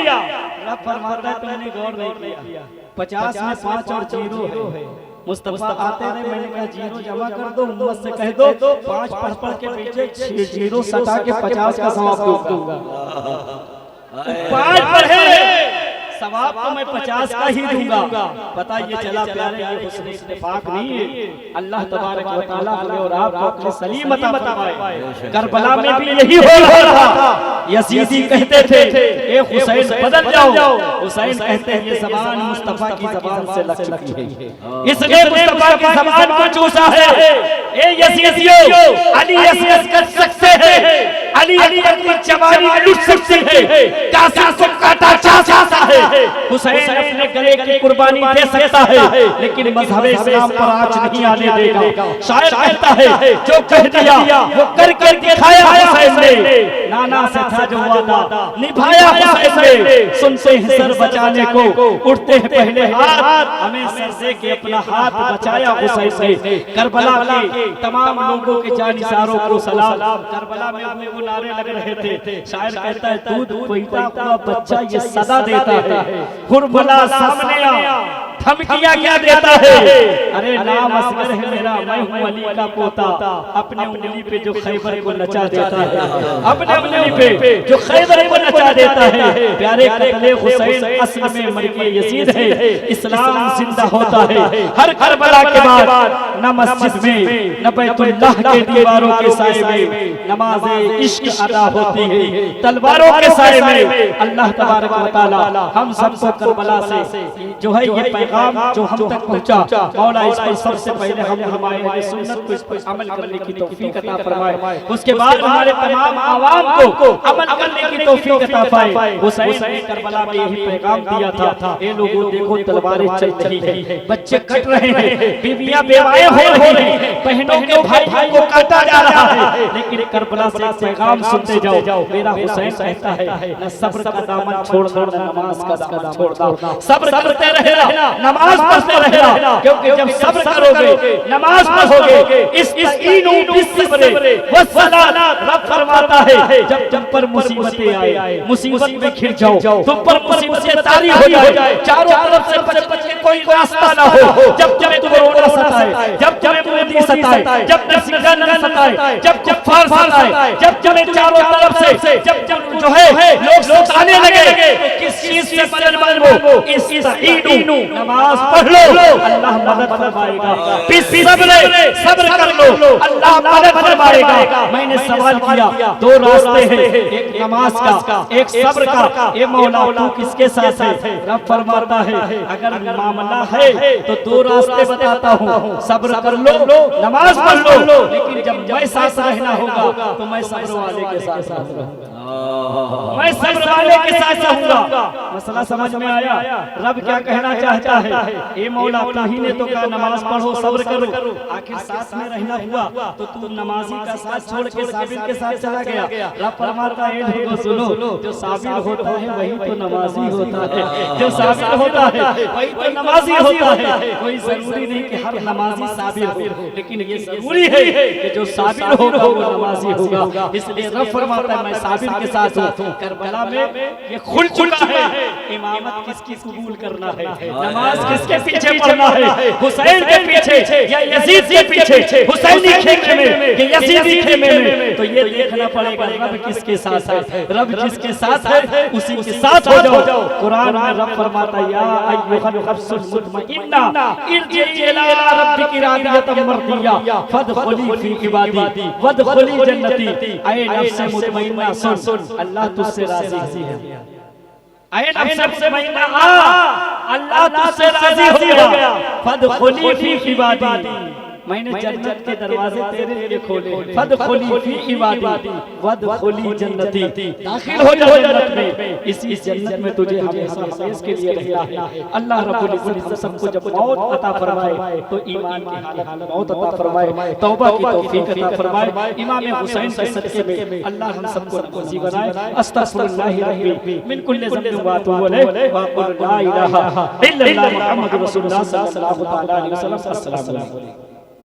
S1: रब फरमाता है तुमने गौर नहीं किया, 50 में 5 और 0 है। मुस्तफा आते रहे, मैंने कहा 0 जमा कर दो, उम्मत से कह दो 5 पढ़ के पीछे 6 0 सटा के 50 का सवाब दूंगा। 5 पढ़े सवाब तो मैं 50 का ही दूंगा। पता ये चला प्यारे, ये हुस्न इत्तेफाक नहीं है। अल्लाह तबारक व तआला हमें और आपको अपनी सलीम अता फरमाए। करबला में भी यही हो रहा था। यजीदी कहते थे ए हुसैन बदल जाओ, हुसैन कहते हैं ये ज़बान मुस्तफा की ज़बान से लग चुकी है, इसने मुस्तफा की ज़बान को चूसा है। ए यजीदियों, अली असगर कर सकते हैं, अली अकबर की जवानी लुट सकती है, कासा को काटा जा सकता है, हुसैन अपने गले की कुर्बानी दे सकता है, लेकिन मज़हब इस्लाम पर आँच नहीं आने देगा। शायर कहता है जो कह दिया वो करके दिखाया हुसैन ने, नाना से था जो वादा निभाया हुसैन ने। सुनते हैं सर बचाने को उठते हैं पहले हाथ, हमें सर से के अपना हाथ बचाया हुसैन ने। करबला के तमाम लोगों के जानिसारों को सलाम। करबला में वो नारे लग रहे थे। शायर कहता है दूध पीता हुआ बच्चा ये सदा देता है, हुरबला सामने आ धमकियां क्या देता है। अरे नाम असगर है मेरा, मैं हूँ अली का पोता, अपने उंगली पे जो खैबर को नचा देता है, अपने उंगली पे जो खैबर को नचा देता है। प्यारे कत्ले हुसैन असल में मरके यजीद है। इस्लाम जिंदा होता है हर करबला के बाद, न मस्जिद में न बैतुल्लाह के दीवारों के साए में नमाज इश्क अदा होती है, तलवारों के साए में। अल्लाह तबारक व तआला हम सबको करबला से जो है ये पैगाम जो हम तक पहुंचा, मौला इस पर सबसे पहले हम हमारे सुन्नत को इस पर अमल करने की तौफीक अता फरमाए, उसके बाद हमारे तमाम आवाम को अमल करने की तौफीक अता फरमाए। हुसैन ने करबला में यही पैगाम दिया था, ए लोगों देखो तलवारें चल रही है, बच्चे कट रहे हैं, बीवियां बेवाएं हो रही हैं, बहनों के भाई को काटा जा रहा है, लेकिन करबला से पैगाम सुनते जाओ। मेरा हुसैन कहता है न सब्र का दामन छोड़ना, न नमाज का दामन छोड़ना, सब्र करते रहना, नमाज पढ़ते रहना, क्योंकि जब सब्र करोगे नमाज पढ़ोगे, इस ईनो बिस्सब्र वस्सलात रब फरमाता है जब तुम पर मुसीबतें आए, मुसीबत में घिर जाओ, तुम पर मुसीबतें तारी हो जाए, चारों तरफ से बच के कोई रास्ता ना हो, जब तुम्हें कोरोना सताए, जब तुम्हें मोदी सताए, जब नरसिंहा न सताए, जब जफ्फार सताए, जब तुम्हें चारों तरफ से जब जो है लोग सताने लगे, तो किस चीज से मदद मांगो, इस ईनो नमाज पढ़ लो, अल्लाह मदद फरमाएगा। सब्र कर लो, अल्लाह मदद फरमाएगा। मैंने सवाल किया, 2 रास्ते हैं, एक नमाज का, एक सब्र का। ए मौला तू किसके साथ है? रब फरमाता है अगर मामला है तो 2 रास्ते बताता हूँ, सब्र कर लो, नमाज पढ़ लो, लेकिन जब मैं साथ रहना होगा तो मैं सब्र वाले के साथ रहूंगा, मैं सब्र वाले के साथ रहूंगा। मसला समझ में आया? रब क्या कहना चाहता है? ए मौला तू ही ने तो कहा नमाज पढ़ो, सब्र करो, आखिर साथ में रहना हुआ तो तू नमाजी का साथ छोड़ के साबिर के साथ चला गया। रब फरमाता है लोगों सुनो, जो साबिर होता है वही तो नमाजी होता है, जो साबिर होता है वही तो नमाजी होता है। कोई जरूरी नहीं कि हर नमाजी साबिर हो, लेकिन ये जरूरी है कि जो साबिर होगा वो नमाजी होगा। इसलिए रब फरमाता है मैं साबिर के साथ हूँ। करबला में ये खुल चुका है, इमामत किसकी कबूल करना है, नमाज किसके पीछे पढ़ना है, हुसैन के पीछे या यजीद के पीछे, हुसैनी खेमे में या यजीदी खेमे में। तो ये देखना पड़ेगा रब किसके साथ है, रब जिसके साथ है उसी के साथ हो जाओ। कुरान में रब फरमाता है या अय्युहन नफ्सुल मुतमइन्ना इरजिई इला रब्बिकी रादियतम मर्दिया फदखुली फी इबादी वदखुली जन्नती। ऐ नफ्स मुतमइन्ना सुन, अल्लाह तुझसे राजी है, ऐ नफ्स महीना अल्लाह तुझसे राजी हो गया फदखुली फी इबादी मैंने जन्नत के दरवाजे तेरे लिए खोले फदखुली फी इबादी वदखुली जन्नती दाखिल हो जा जन्नत में इसी जन्नत में तुझे हमेशा हमेशा के लिए रहना है। अल्लाह रब्बुल इज्जत हम सबको जब मौत अता फरमाए तो ईमान की हालत मौत अता फरमाए, तौबा की तौफीक अता फरमाए। इमाम हुसैन के सदके में अल्लाह हम सबको नसीब बनाए। अस्तगफिरुल्लाह रब्बी मिन कुल्ली ज़ंबिन व अतूबु इलैहि व अक़ूलु ला इलाहा इल्लल्लाह मुहम्मदुर रसूलुल्लाह सल्लल्लाहु अलैहि वसल्लम। अस्सलामु अलैकुम।